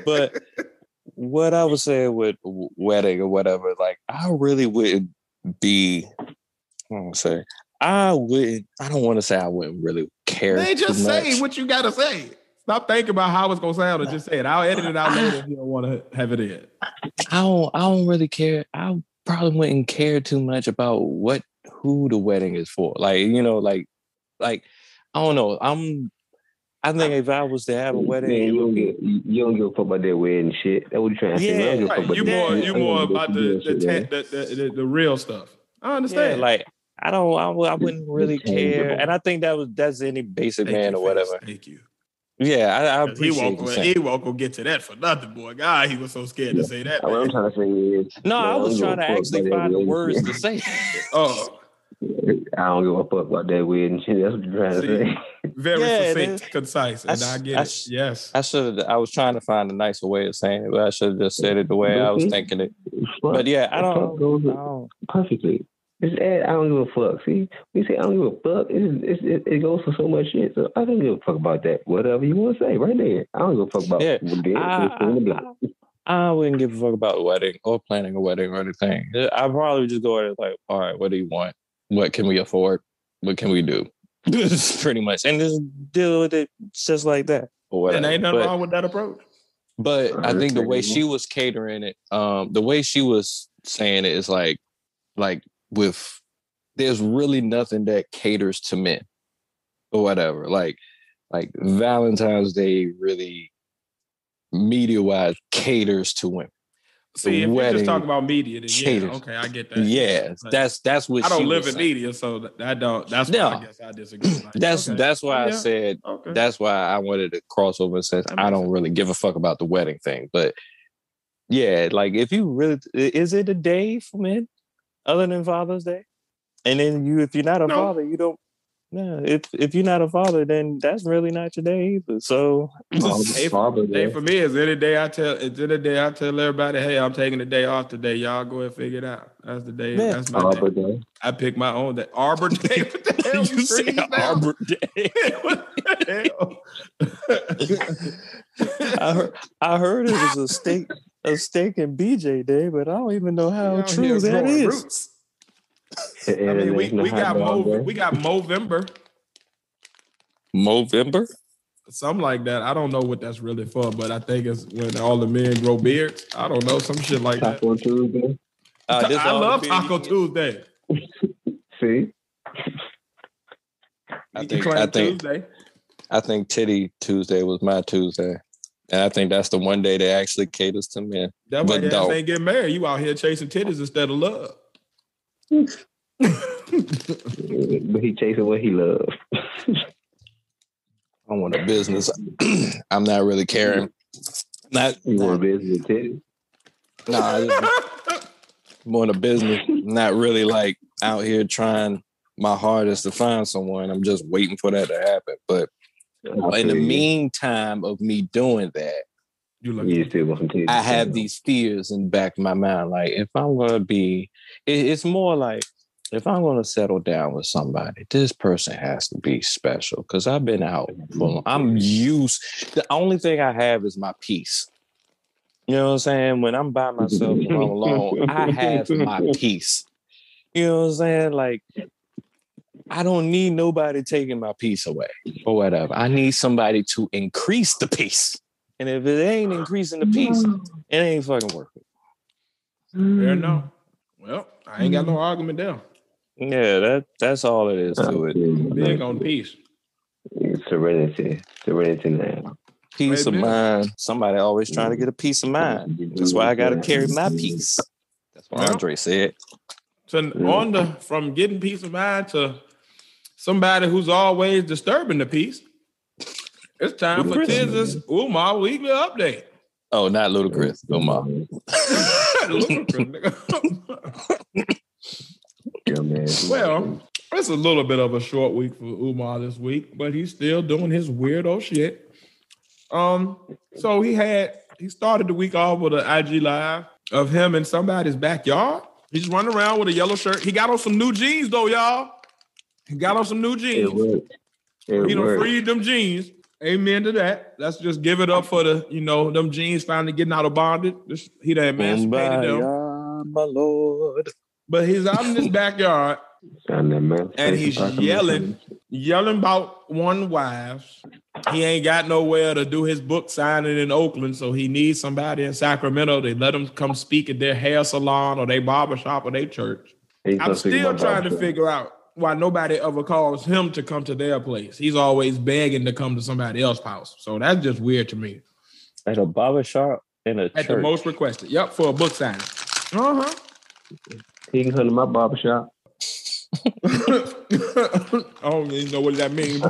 But what I was saying with wedding or whatever, like I really wouldn't be. I don't want to say I wouldn't really care. They just say what you gotta say. Stop thinking about how it's gonna sound and just say it. I'll edit it out later if you don't want to have it in. I don't really care. I probably wouldn't care too much about who the wedding is for. Like, you know, like I don't know. I think if I was to have a wedding, man, you don't give a fuck about that wedding shit. That's what you're trying to say. Right. You more about the real stuff. I understand. Yeah, like I wouldn't really care, and I think that's any basic man or whatever. Thank you. Yeah, I appreciate he won't go get to that for nothing, boy. God, he was so scared to say that. What I'm trying to say is, I was trying to actually find the words to say. Oh. I don't give a fuck about that weird shit. That's what you're trying to say. Very succinct, concise, and I get it. Yes. I was trying to find a nicer way of saying it, but I should have just said it the way I was thinking it. But yeah, I don't. Perfectly. I don't give a fuck. See, we say I don't give a fuck. It goes for so much shit. So I don't give a fuck about that. Whatever you want to say, right there. I don't give a fuck about I wouldn't give a fuck about a wedding or planning a wedding or anything. I'd probably just go at it like, all right, what do you want? What can we afford? What can we do? Pretty much. And just deal with it just like that. Or whatever. And ain't nothing wrong with that approach. But I think the way she was catering it, the way she was saying it is like there's really nothing that caters to men or whatever. Like Valentine's Day really media-wise caters to women. See, if you just talk about media, then okay, I get that. Yeah, that's what I don't live in media, so I don't. That's why I guess I disagree. Like, that's why I said. Okay. That's why I wanted to cross over and say I don't really give a fuck about the wedding thing. But yeah, like if you really, is it a day for men other than Father's Day? And then if you're not a father, you don't. Yeah, if you're not a father, then that's really not your day either. So, day for me is any day I tell everybody, hey, I'm taking the day off today. Y'all go and figure it out. That's the day. Yeah. That's my day. I pick my own day. Arbor Day. What the hell? You say Arbor Day? What the hell? I heard it was a steak and BJ day, but I don't even know how true that is. Roots. I mean, we got Movember. Movember? Something like that. I don't know what that's really for, but I think it's when all the men grow beards. I don't know, some shit like Taco that. Tuesday. I love Taco Tuesday. See? I think Titty Tuesday was my Tuesday. And I think that's the one day that actually caters to men. That's why you ain't getting married. You out here chasing titties instead of love. But he chasing what he loves. I want a business. I'm not really caring. You want a business with titties? No, I want a business. Not really like out here trying my hardest to find someone. I'm just waiting for that to happen. But in the meantime of me doing that, I have these fears in the back of my mind. Like if I'm going to be, it's more like if I'm going to settle down with somebody, this person has to be special because I've been out. I'm used. The only thing I have is my peace. You know what I'm saying? When I'm by myself, when I'm alone, I have my peace. You know what I'm saying? Like, I don't need nobody taking my peace away or whatever. I need somebody to increase the peace. And if it ain't increasing the peace, it ain't fucking working. Fair enough. Well, I ain't got no argument there. Yeah, that's all it is to it. Big on peace. Serenity now. Peace of mind. Somebody always trying to get a peace of mind. That's why I got to carry my peace. That's what Andre said. So from getting peace of mind to somebody who's always disturbing the peace, it's time for Tiz's Umar Weekly Update. Oh, not Ludacris. Umar. Ludacris, nigga. Yeah, man. Well, It's a little bit of a short week for Umar this week, but he's still doing his weirdo shit. So he started the week off with an IG live of him in somebody's backyard. He's running around with a yellow shirt. He got on some new jeans though, y'all. He got on some new jeans. He done freed them jeans. Amen to that. Let's just give it up for them jeans finally getting out of bondage. He done emancipated them. My Lord. But he's out in his backyard and he's yelling about one wife. He ain't got nowhere to do his book signing in Oakland, so he needs somebody in Sacramento. They let him come speak at their hair salon or their barbershop or their church. I'm still trying to figure out why nobody ever calls him to come to their place. He's always begging to come to somebody else's house. So that's just weird to me. At a barbershop and a church. At the most requested. Yep, for a book signing. Uh-huh. He can come to my barbershop. I don't even know what that means.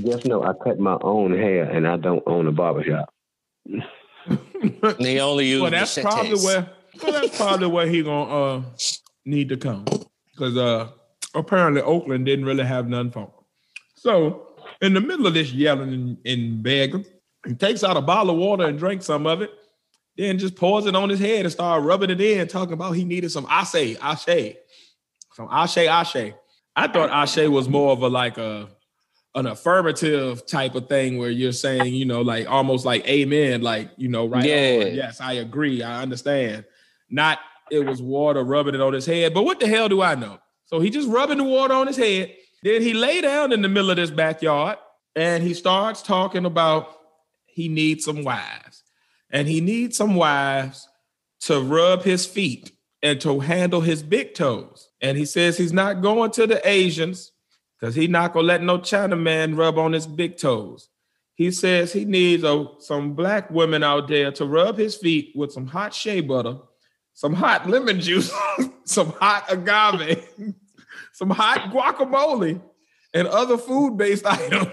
Just know I cut my own hair and I don't own a barbershop. They only use that's probably where he gonna need to come. Because apparently Oakland didn't really have none for him. So in the middle of this yelling and begging, he takes out a bottle of water and drinks some of it, then just pours it on his head and start rubbing it in, talking about he needed some ashe. Some ashe. I thought ashe was more of an affirmative type of thing where you're saying, like almost like amen, like, right? Yeah. On. Yes, I agree. I understand. Not it was water rubbing it on his head. But what the hell do I know? So he just rubbing the water on his head. Then he lay down in the middle of this backyard and he starts talking about he needs some wives. And he needs some wives to rub his feet and to handle his big toes. And he says he's not going to the Asians because he's not going to let no China man rub on his big toes. He says he needs some black women out there to rub his feet with some hot shea butter, some hot lemon juice, some hot agave, some hot guacamole, and other food-based items.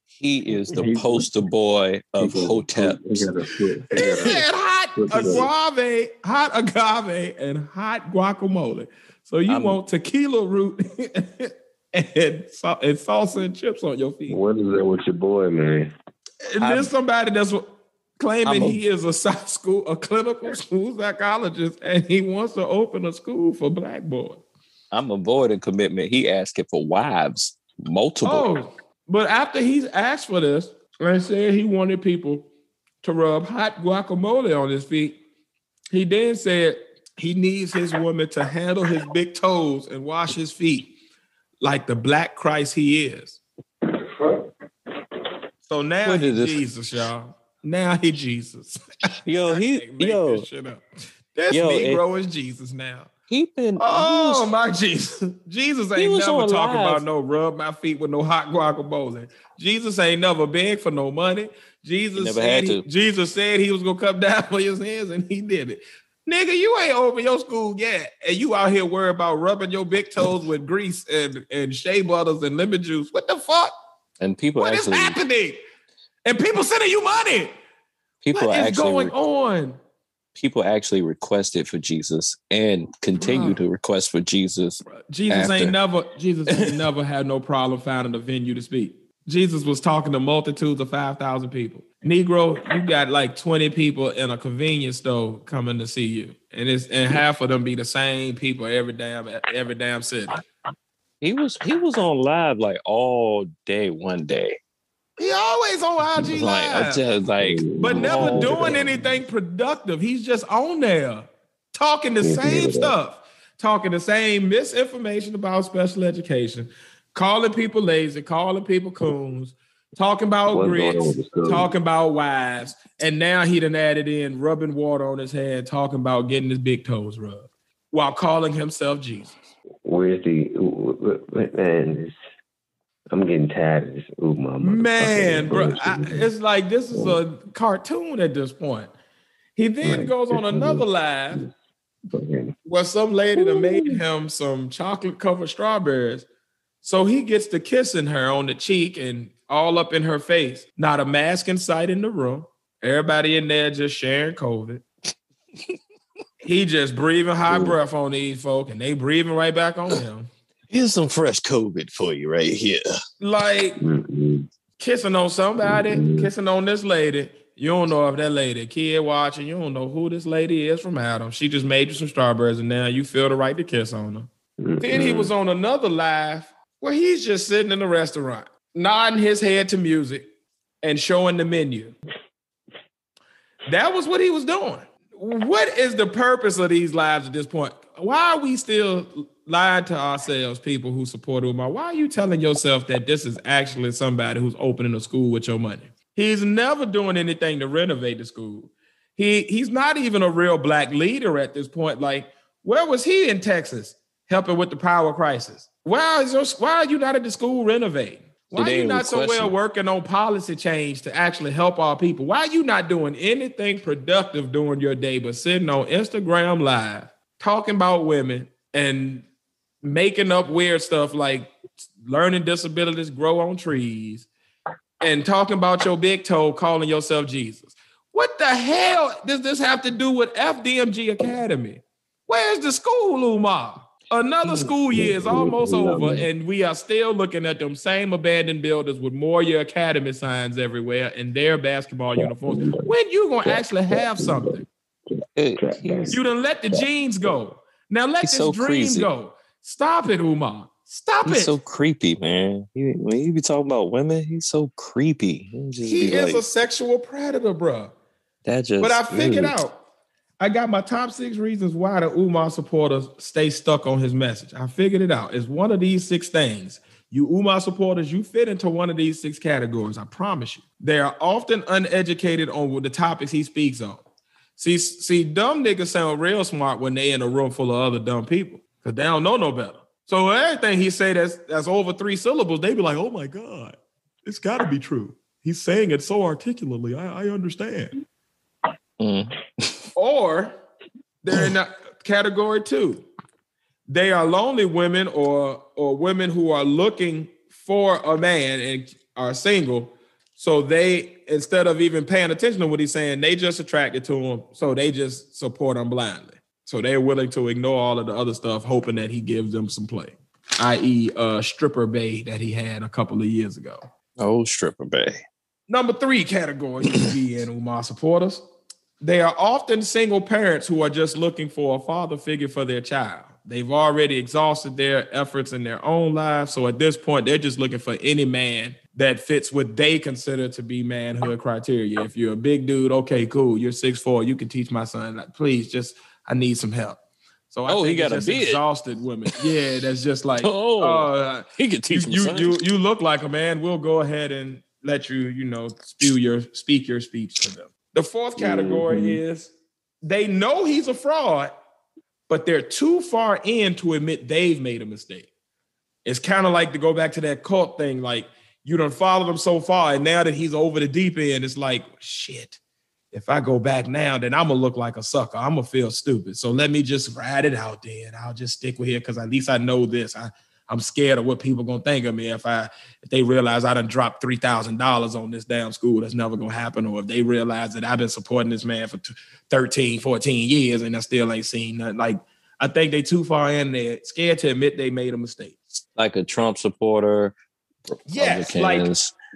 He is the poster boy of hoteps. He had hot agave, and hot guacamole. So you want tequila root and salsa and chips on your feet. What is that with your boy, man? And there's somebody that's claiming he is a clinical school psychologist, and he wants to open a school for black boys. I'm avoiding commitment. He asking for wives, multiple. Oh, but after he's asked for this and said he wanted people to rub hot guacamole on his feet, he then said he needs his woman to handle his big toes and wash his feet like the black Christ he is. So now he's Jesus, y'all. Now he Jesus. This Negro is Jesus now. My Jesus. Jesus ain't never talking about no rub my feet with no hot guacamole. Jesus ain't never begged for no money. Jesus said he was going to come down for his hands, and he did it. Nigga, you ain't over your school yet, and you out here worried about rubbing your big toes with grease and shea butters and lemon juice. What the fuck? And what is happening? And people sending you money. What is going on? People actually requested for Jesus and continue to request for Jesus. Jesus ain't never had no problem finding a venue to speak. Jesus was talking to multitudes of 5,000 people. Negro, you got like 20 people in a convenience store coming to see you. And half of them be the same people every damn city. He was on live like all day one day. He always on IG Live. But never doing anything productive. He's just on there talking the same stuff, talking the same misinformation about special education, calling people lazy, calling people coons, talking about grits, talking about wives, and now he done added in rubbing water on his head, talking about getting his big toes rubbed, while calling himself Jesus. I'm getting tired of this. Man, bro, it's like this is a cartoon at this point. He then goes on another live where some lady that made him some chocolate-covered strawberries, so he gets to kissing her on the cheek and all up in her face. Not a mask in sight in the room. Everybody in there just sharing COVID. He just breathing hot breath on these folk, and they breathing right back on him. Here's some fresh COVID for you right here. Like kissing on somebody, kissing on this lady. You don't know if that lady a kid watching. You don't know who this lady is from Adam. She just made you some strawberries and now you feel the right to kiss on her. Then he was on another live where he's just sitting in a restaurant, nodding his head to music and showing the menu. That was what he was doing. What is the purpose of these lives at this point? Why are we still lying to ourselves, people who support Umar? Why are you telling yourself that this is actually somebody who's opening a school with your money? He's never doing anything to renovate the school. He's not even a real black leader at this point. Like, where was he in Texas helping with the power crisis? Why are you not at the school renovating? Why are you not somewhere working on policy change to actually help our people? Why are you not doing anything productive during your day but sitting on Instagram Live, talking about women and making up weird stuff like learning disabilities grow on trees and talking about your big toe, calling yourself Jesus? What the hell does this have to do with FDMG Academy? Where's the school, Umar? Another school year is almost over, and we are still looking at them same abandoned buildings with more Your Academy signs everywhere and their basketball uniforms. When you gonna actually have something? You done let the jeans go. Now let this dream go. Stop it, Umar. Stop it. He's so creepy, man. When you be talking about women, he's so creepy. He is a sexual predator, bro. But I figured out. I got my top 6 reasons why the Umar supporters stay stuck on his message. I figured it out. It's one of these 6 things. You Umar supporters, you fit into one of these 6 categories. I promise you. They are often uneducated on the topics he speaks on. See, dumb niggas sound real smart when they in a room full of other dumb people because they don't know no better. So everything he say that's over 3 syllables, they be like, oh my God, it's got to be true. He's saying it so articulately. I understand. Or they're in category 2. They are lonely women or women who are looking for a man and are single. So they, instead of even paying attention to what he's saying, they just attracted to him. So they just support him blindly. So they're willing to ignore all of the other stuff, hoping that he gives them some play, i.e. Stripper Bay that he had a couple of years ago. Oh, Stripper Bay. Number 3 category to be in Umar supporters. They are often single parents who are just looking for a father figure for their child. They've already exhausted their efforts in their own lives. So at this point, they're just looking for any man that fits what they consider to be manhood criteria. If you're a big dude, okay, cool. You're 6'4". You can teach my son. Please, I need some help. So I think he got a beard. Exhausted women. Yeah, that's just like, he can teach you. You look like a man. We'll go ahead and let you, speak your speech to them. The 4th category is they know he's a fraud, but they're too far in to admit they've made a mistake. It's kind of like to go back to that cult thing, like you done followed him so far, and now that he's over the deep end, it's like, shit, if I go back now, then I'm going to look like a sucker. I'm going to feel stupid. So let me just ride it out then. I'll just stick with it because at least I know this. I'm scared of what people going to think of me if they realize I done dropped $3,000 on this damn school. That's never going to happen. Or if they realize that I've been supporting this man for 13, 14 years and I still ain't seen nothing. Like, I think they too far in there, scared to admit they made a mistake. Like a Trump supporter. Yes, like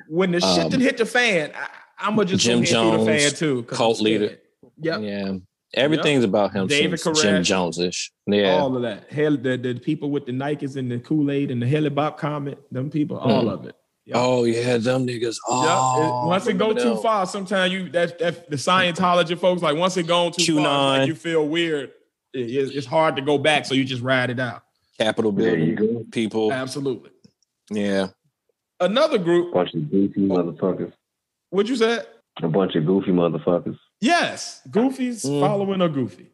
when the shit done hit the fan, I'm going to just Jim Jones, through the fan too. Cult leader. Yep. Yeah. Everything's about him. David Koresh, Jim Jones-ish. Yeah. All of that. Hell, the people with the Nikes and the Kool-Aid and the Helibop comment, them people, all of it. Yep. Oh, yeah, them niggas. Oh, once it go too far, sometimes that the Scientology folks, like once it goes too far, like you feel weird. It's hard to go back, so you just ride it out. Capitol building people. Absolutely. Yeah. Another group. Bunch of goofy motherfuckers. What'd you say? A bunch of goofy motherfuckers. Yes, goofies following a goofy,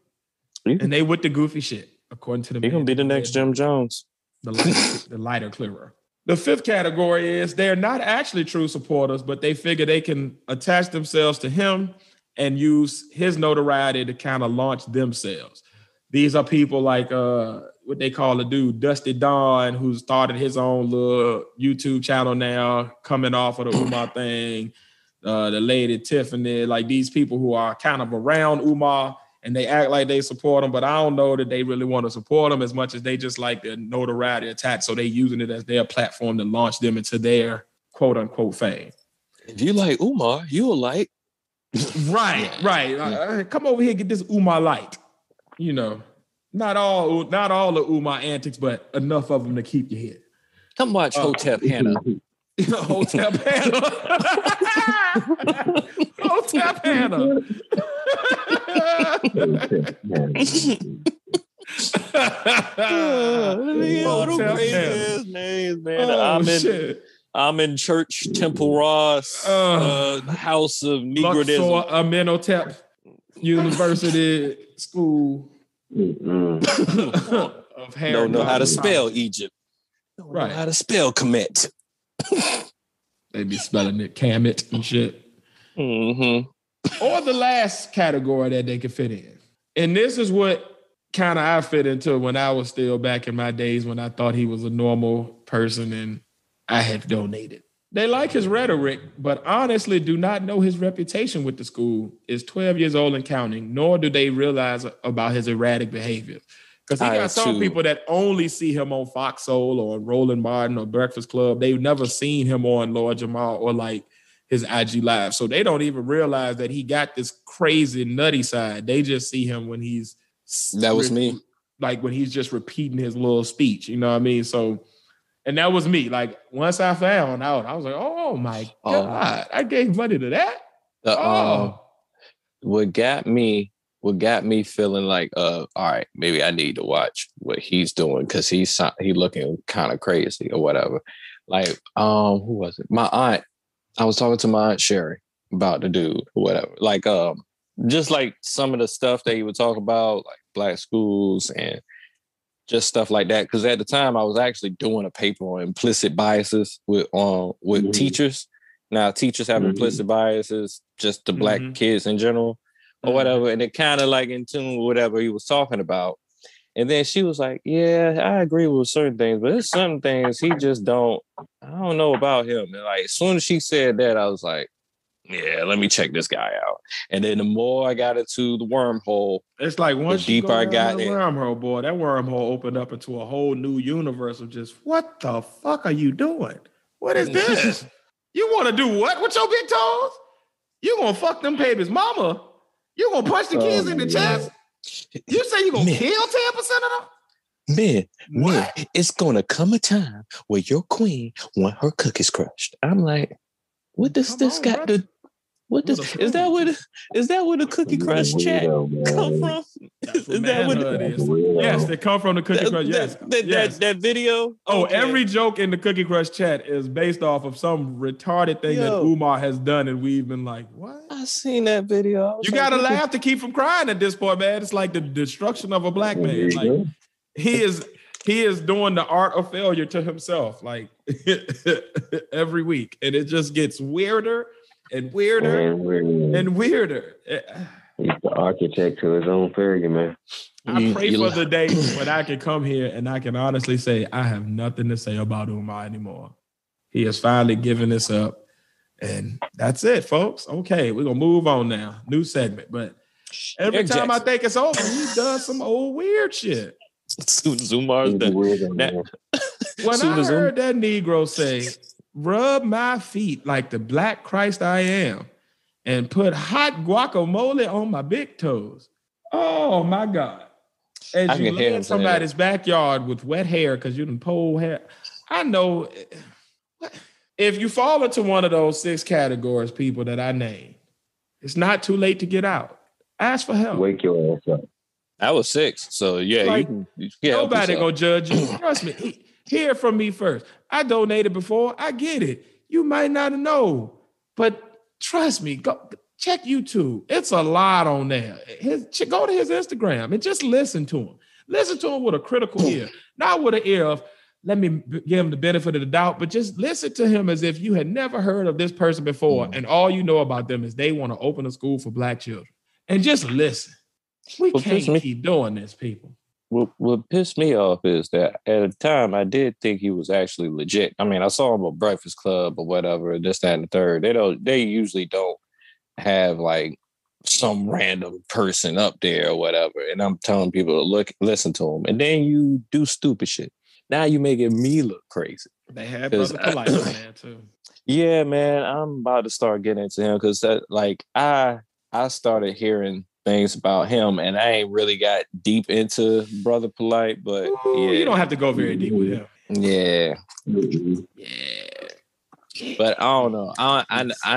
and they with the goofy shit. According to the he gonna be the next Jim Jones, the lighter clearer. The 5th category is they're not actually true supporters, but they figure they can attach themselves to him and use his notoriety to kind of launch themselves. These are people like what they call a dude, Dusty Don, who started his own little YouTube channel now, coming off of the Umar thing. The lady Tiffany, like these people who are kind of around Umar and they act like they support him, but I don't know that they really want to support him as much as they just like their notoriety attached. So they using it as their platform to launch them into their quote unquote fame. If you like Umar, you'll like. Right. Come over here, get this Umar light. You know, not all the Umar antics, but enough of them to keep you here. Come watch Hotep Hannah. Hotep Hannah. Hotep Hannah. Names, man. I'm in Church Temple Ross, House of Negrodism. Luxor Amenhotep University School. Of Don't know how to spell Egypt. Don't know how to spell Kemet. They be spelling it Kemet and shit. Mm-hmm. Or the last category that they could fit in. And this is what kind of I fit into when I was still back in my days when I thought he was a normal person and I had donated. They like his rhetoric, but honestly do not know his reputation with the school. Is 12 years old and counting, nor do they realize about his erratic behavior. Because he got some people that only see him on Fox Soul or on Roland Martin or Breakfast Club. They've never seen him on Lord Jamal or like his IG Live. So they don't even realize that he got this crazy nutty side. They just see him when he's... That was me. Like when he's just repeating his little speech, you know what I mean? So, and that was me. Like once I found out, I was like, oh my God, I gave money to that? What got me feeling like, all right, maybe I need to watch what he's doing because he looking kind of crazy or whatever. Like, who was it? My aunt. I was talking to my aunt Sherry about the dude or whatever. Like, just like some of the stuff that he would talk about, like black schools and just stuff like that. Because at the time, I was actually doing a paper on implicit biases with teachers. Now, teachers have implicit biases, just the black kids in general. Or whatever, and it kind of like in tune with whatever he was talking about. And then she was like, yeah, I agree with certain things, but there's some things I don't know about him. And like, as soon as she said that, I was like, yeah, let me check this guy out. And then the more I got into the wormhole, it's like once the deeper I got in. Wormhole, boy, that wormhole opened up into a whole new universe of just, what the fuck are you doing? What is this? You want to do what with your big toes? You gonna fuck them babies' mama? You gonna punch the kids in the chest? You say you gonna kill 10% of them? Man, it's gonna come a time where your queen want her cookies crushed. I'm like, what does this got to? What does is that where the cookie crush chat come from? Is that what it is? Yes, they come from the cookie crush. Yes, that video. Oh, every joke in the cookie crush chat is based off of some retarded thing that Umar has done, and we've been like, what? I seen that video. You gotta laugh to keep from crying at this point, man. It's like the destruction of a black man. Like he is doing the art of failure to himself, like every week, and it just gets weirder and weirder and weirder. He's the architect to his own failure, man. I pray for the day when I can come here and I can honestly say I have nothing to say about Umar anymore. He has finally given this up. And that's it, folks. Okay, we're going to move on now. New segment. But every time I think it's over, he does some old weird shit. As soon as Umar's done. When I heard that Negro say, rub my feet like the black Christ I am and put hot guacamole on my big toes. Oh, my God. As you lay in somebody's backyard with wet hair because you done pulled hair. I know... If you fall into one of those 6 categories, people that I named, it's not too late to get out. Ask for help. Wake your ass up. I was 6, so yeah. Like, nobody gonna judge you. Trust me. Hear from me first. I donated before. I get it. You might not know, but trust me. Go check YouTube. It's a lot on there. Go to his Instagram and just listen to him. Listen to him with a critical ear, not with an ear of, let me give him the benefit of the doubt, but just listen to him as if you had never heard of this person before, and all you know about them is they want to open a school for black children. And just listen. We can't keep doing this, people. What pissed me off is that at the time, I did think he was actually legit. I mean, I saw him at Breakfast Club or whatever, this, that, and the third. They usually don't have like some random person up there or whatever, and I'm telling people to listen to him, and then you do stupid shit. Now you making me look crazy. They had Brother Polite on there too. Yeah, man, I'm about to start getting into him because that, like, I started hearing things about him, and I ain't really got deep into Brother Polite, but yeah, you don't have to go very deep with him. Yeah. But I don't know.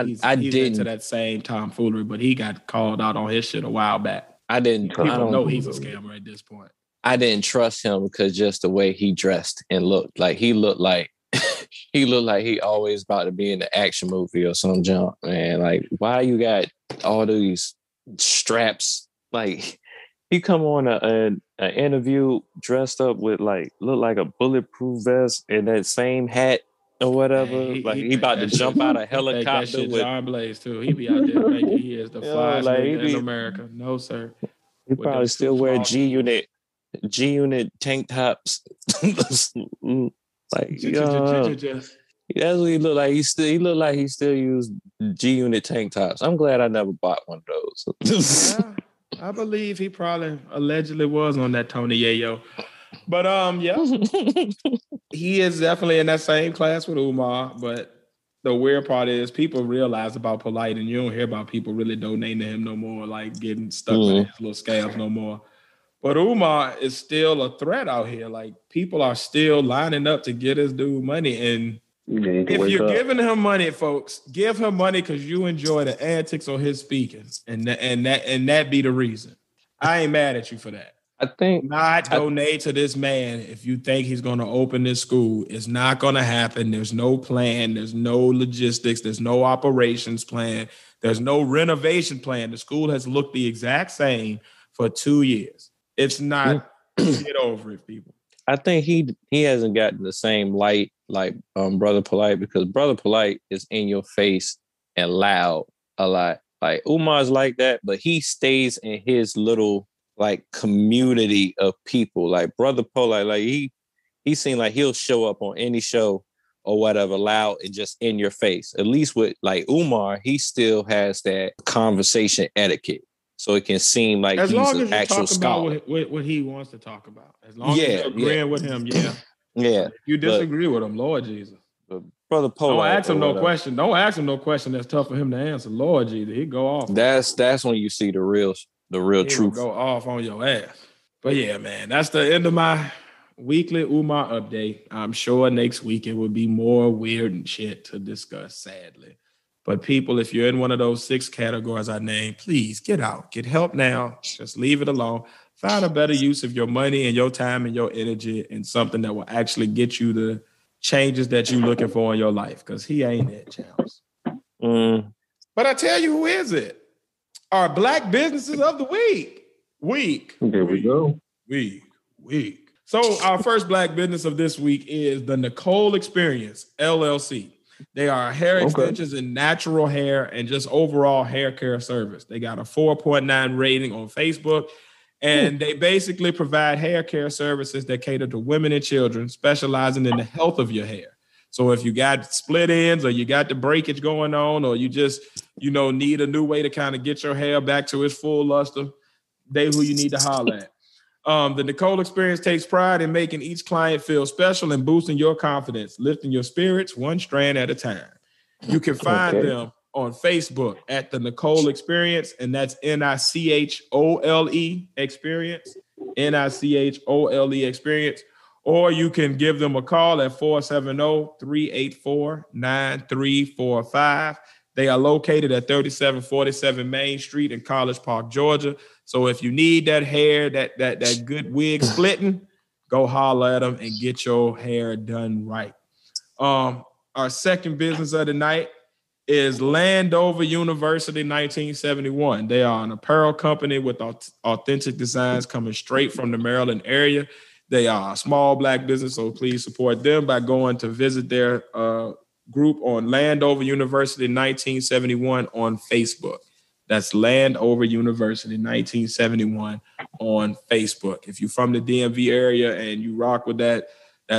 He's didn't into that same tomfoolery, but he got called out on his shit a while back. People know he's a scammer at this point. I didn't trust him because just the way he dressed and looked. Like he looked like he always about to be in the action movie or some junk, man. Like, why you got all these straps? Like, he come on an interview dressed up with look like a bulletproof vest and that same hat or whatever. Man, he about to jump out a helicopter that shit with John Blaze too. He be out there thinking he is the flyest nigga in America. No, sir. He probably still wear G-Unit tank tops. Like, that's what he looked like. He looked like he still used G-Unit tank tops. I'm glad I never bought one of those. Yeah, I believe he probably allegedly was on that Tony Yayo. But yeah, he is definitely in that same class with Umar. But the weird part is people realize about Polite, and you don't hear about people really donating to him no more, like getting stuck with his little scams no more. But Umar is still a threat out here. Like, people are still lining up to get his dude money. And if you're giving him money, folks, give him money because you enjoy the antics of his speaking, and that be the reason. I ain't mad at you for that. I think not donate to this man if you think he's going to open this school. It's not going to happen. There's no plan. There's no logistics. There's no operations plan. There's no renovation plan. The school has looked the exact same for 2 years. It's not. Get over it, people. I think he hasn't gotten the same light like Brother Polite, because Brother Polite is in your face and loud a lot. Like, Umar's like that, but he stays in his little like community of people. Like Brother Polite, like he seemed like he'll show up on any show or whatever, loud and just in your face. At least with like Umar, he still has that conversation etiquette. So it can seem like as he's long an as actual talk scholar. about what he wants to talk about. As long as you're agreeing with him, yeah. If you disagree with him, Lord Jesus. Brother Polite, don't ask him no question. Don't ask him no question that's tough for him to answer. Lord Jesus, he'd go off. That's when you see the real truth. Go off on your ass. But yeah, man, that's the end of my weekly Umar update. I'm sure next week it will be more weird and shit to discuss, sadly. But people, if you're in one of those 6 categories I named, please get out. Get help now. Just leave it alone. Find a better use of your money and your time and your energy in something that will actually get you the changes that you're looking for in your life. Because he ain't it, Charles. But I tell you, who is it? Our Black Businesses of the Week. There we go. Week. So our first Black business of this week is the Nicole Experience, LLC. They are hair extensions and natural hair and just overall hair care service. They got a 4.9 rating on Facebook, and they basically provide hair care services that cater to women and children, specializing in the health of your hair. So if you got split ends or you got the breakage going on, or you just, need a new way to kind of get your hair back to its full luster, they who you need to holler at. The Nicole Experience takes pride in making each client feel special and boosting your confidence, lifting your spirits one strand at a time. You can find them on Facebook at the Nicole Experience, and that's NICHOLE Experience, NICHOLE Experience. Or you can give them a call at 470-384-9345. They are located at 3747 Main Street in College Park, Georgia. So if you need that hair, that good wig splitting, go holler at them and get your hair done right. Our second business of the night is Landover University 1971. They are an apparel company with authentic designs coming straight from the Maryland area. They are a small Black business, so please support them by going to visit their group on Landover University 1971 on Facebook. That's Landover University 1971 on Facebook. If you're from the DMV area and you rock with that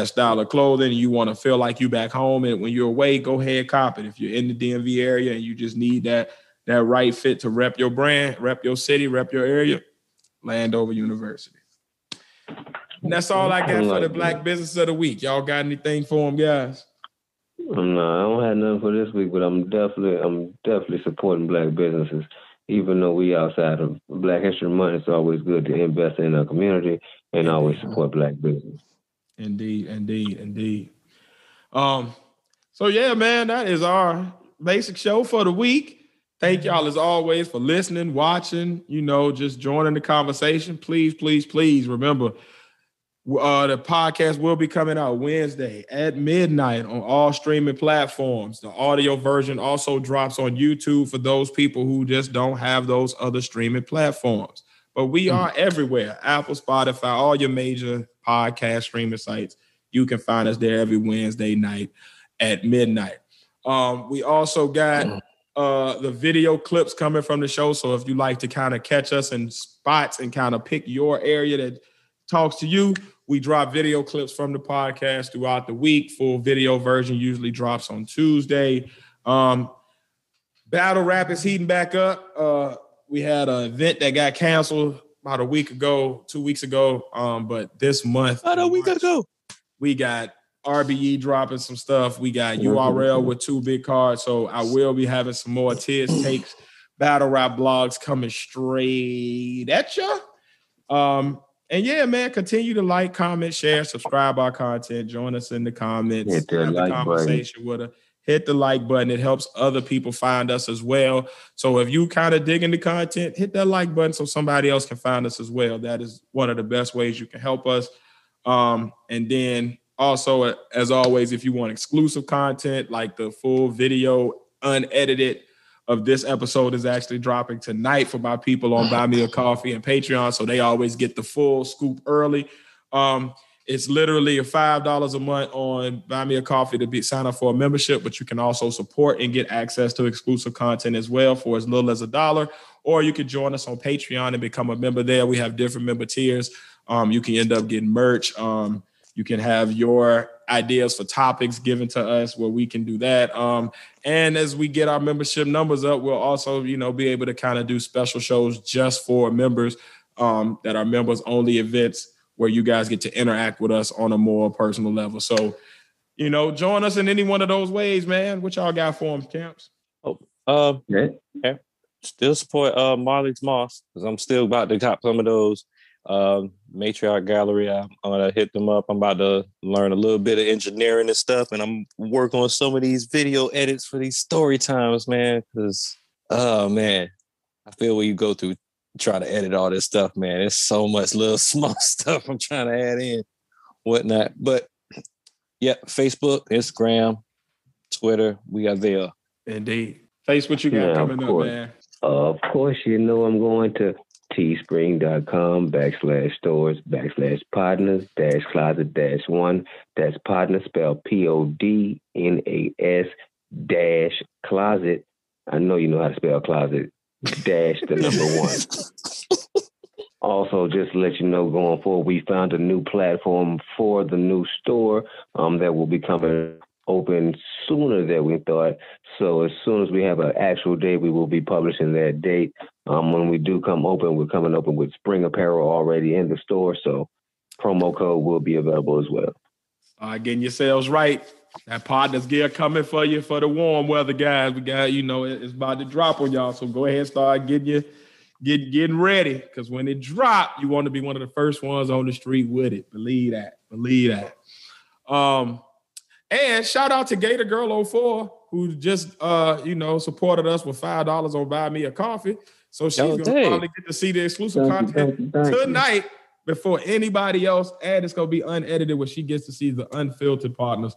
style of clothing and you want to feel like you back home, and when you're away, go ahead, cop it. If you're in the DMV area and you just need that that right fit to rep your brand, rep your city, rep your area, Landover University. And that's all I got for the Black Business of the Week. Y'all got anything for them, guys? No, I don't have nothing for this week, but I'm definitely supporting Black businesses. Even though we outside of Black History Month, it's always good to invest in our community and always support Black business. Indeed. So yeah, man, that is our basic show for the week. Thank y'all as always for listening, watching, just joining the conversation. Please remember, the podcast will be coming out Wednesday at midnight on all streaming platforms. The audio version also drops on YouTube for those people who just don't have those other streaming platforms. But we are everywhere. Apple, Spotify, all your major podcast streaming sites. You can find us there every Wednesday night at midnight. We also got the video clips coming from the show. So if you like to kind of catch us in spots and kind of pick your area that talks to you, we drop video clips from the podcast throughout the week. Full video version usually drops on Tuesday. Battle rap is heating back up. We had an event that got canceled about 2 weeks ago. But this month, about a week ago, we got RBE dropping some stuff. We got URL with 2 big cards. So I will be having some more Tiz Takes battle rap blogs coming straight at you. And yeah, man, continue to like, comment, share, subscribe our content. Join us in the comments. Hit the have like the conversation button. With us. Hit the like button. It helps other people find us as well. So if you kind of dig into content, hit that like button so somebody else can find us as well. That is one of the best ways you can help us. And then also, as always, if you want exclusive content, like the full video unedited of this episode is actually dropping tonight for my people on Buy Me a Coffee and Patreon. So they always get the full scoop early. It's literally $5 a month on Buy Me a Coffee to sign up for a membership, but you can also support and get access to exclusive content as well for as little as $1. Or you can join us on Patreon and become a member there. We have different member tiers. You can end up getting merch. You can have your ideas for topics given to us where we can do that. And as we get our membership numbers up, we'll also, be able to kind of do special shows just for members that are members only events where you guys get to interact with us on a more personal level. So, join us in any one of those ways, man. What y'all got for them, Camps? Yeah. Still support Marley's Moss because I'm still about to cop some of those. Matriarch Gallery, I'm gonna hit them up. I'm about to learn a little bit of engineering and stuff, and I'm working on some of these video edits for these story times, man. Because man, I feel when you go through trying to edit all this stuff, man, it's so much little small stuff I'm trying to add in, whatnot. But yeah, Facebook, Instagram, Twitter, we are there. Indeed. Face, what you got coming up, man? Of course, I'm going to teespring.com/stores/partners-closet-1. That's partner spelled PODNAS-closet. I know you know how to spell closet. The number 1. Also, just to let you know, going forward, we found a new platform for the new store that will be coming open sooner than we thought. So as soon as we have an actual date, we will be publishing that date. When we do come open, we're coming open with spring apparel already in the store. So promo code will be available as well. Getting yourselves right. That partner's gear coming for you for the warm weather, guys. We got, it's about to drop on y'all. So go ahead and start getting ready. Because when it drop, you want to be one of the first ones on the street with it. Believe that. And shout out to Gator Girl 04, who just supported us with $5 on Buy Me a Coffee. So she's gonna probably get to see the exclusive content tonight before anybody else. And it's gonna be unedited where she gets to see the unfiltered partners.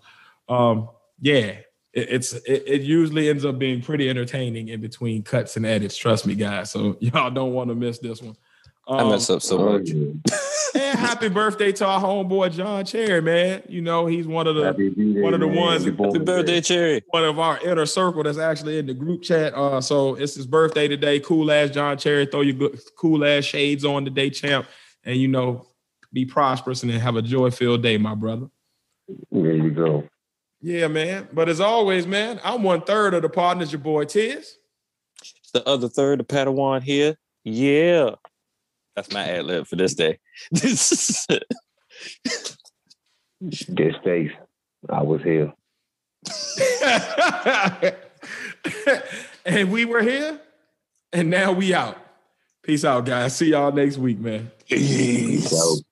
It usually ends up being pretty entertaining in between cuts and edits. Trust me, guys. So y'all don't want to miss this one. I mess up so much. And happy birthday to our homeboy John Cherry, man. He's one of the ones. Happy birthday, Cherry. One of our inner circle that's actually in the group chat. So it's his birthday today. Cool ass John Cherry. Throw your cool ass shades on today, champ. And be prosperous and have a joy-filled day, my brother. There you go. Yeah, man. But as always, man, I'm 1/3 of the partners, your boy Tiz. the other third of Padawan here. Yeah. That's my ad lib for this day. This face, I was here. And we were here, and now we out. Peace out, guys. See y'all next week, man. Peace.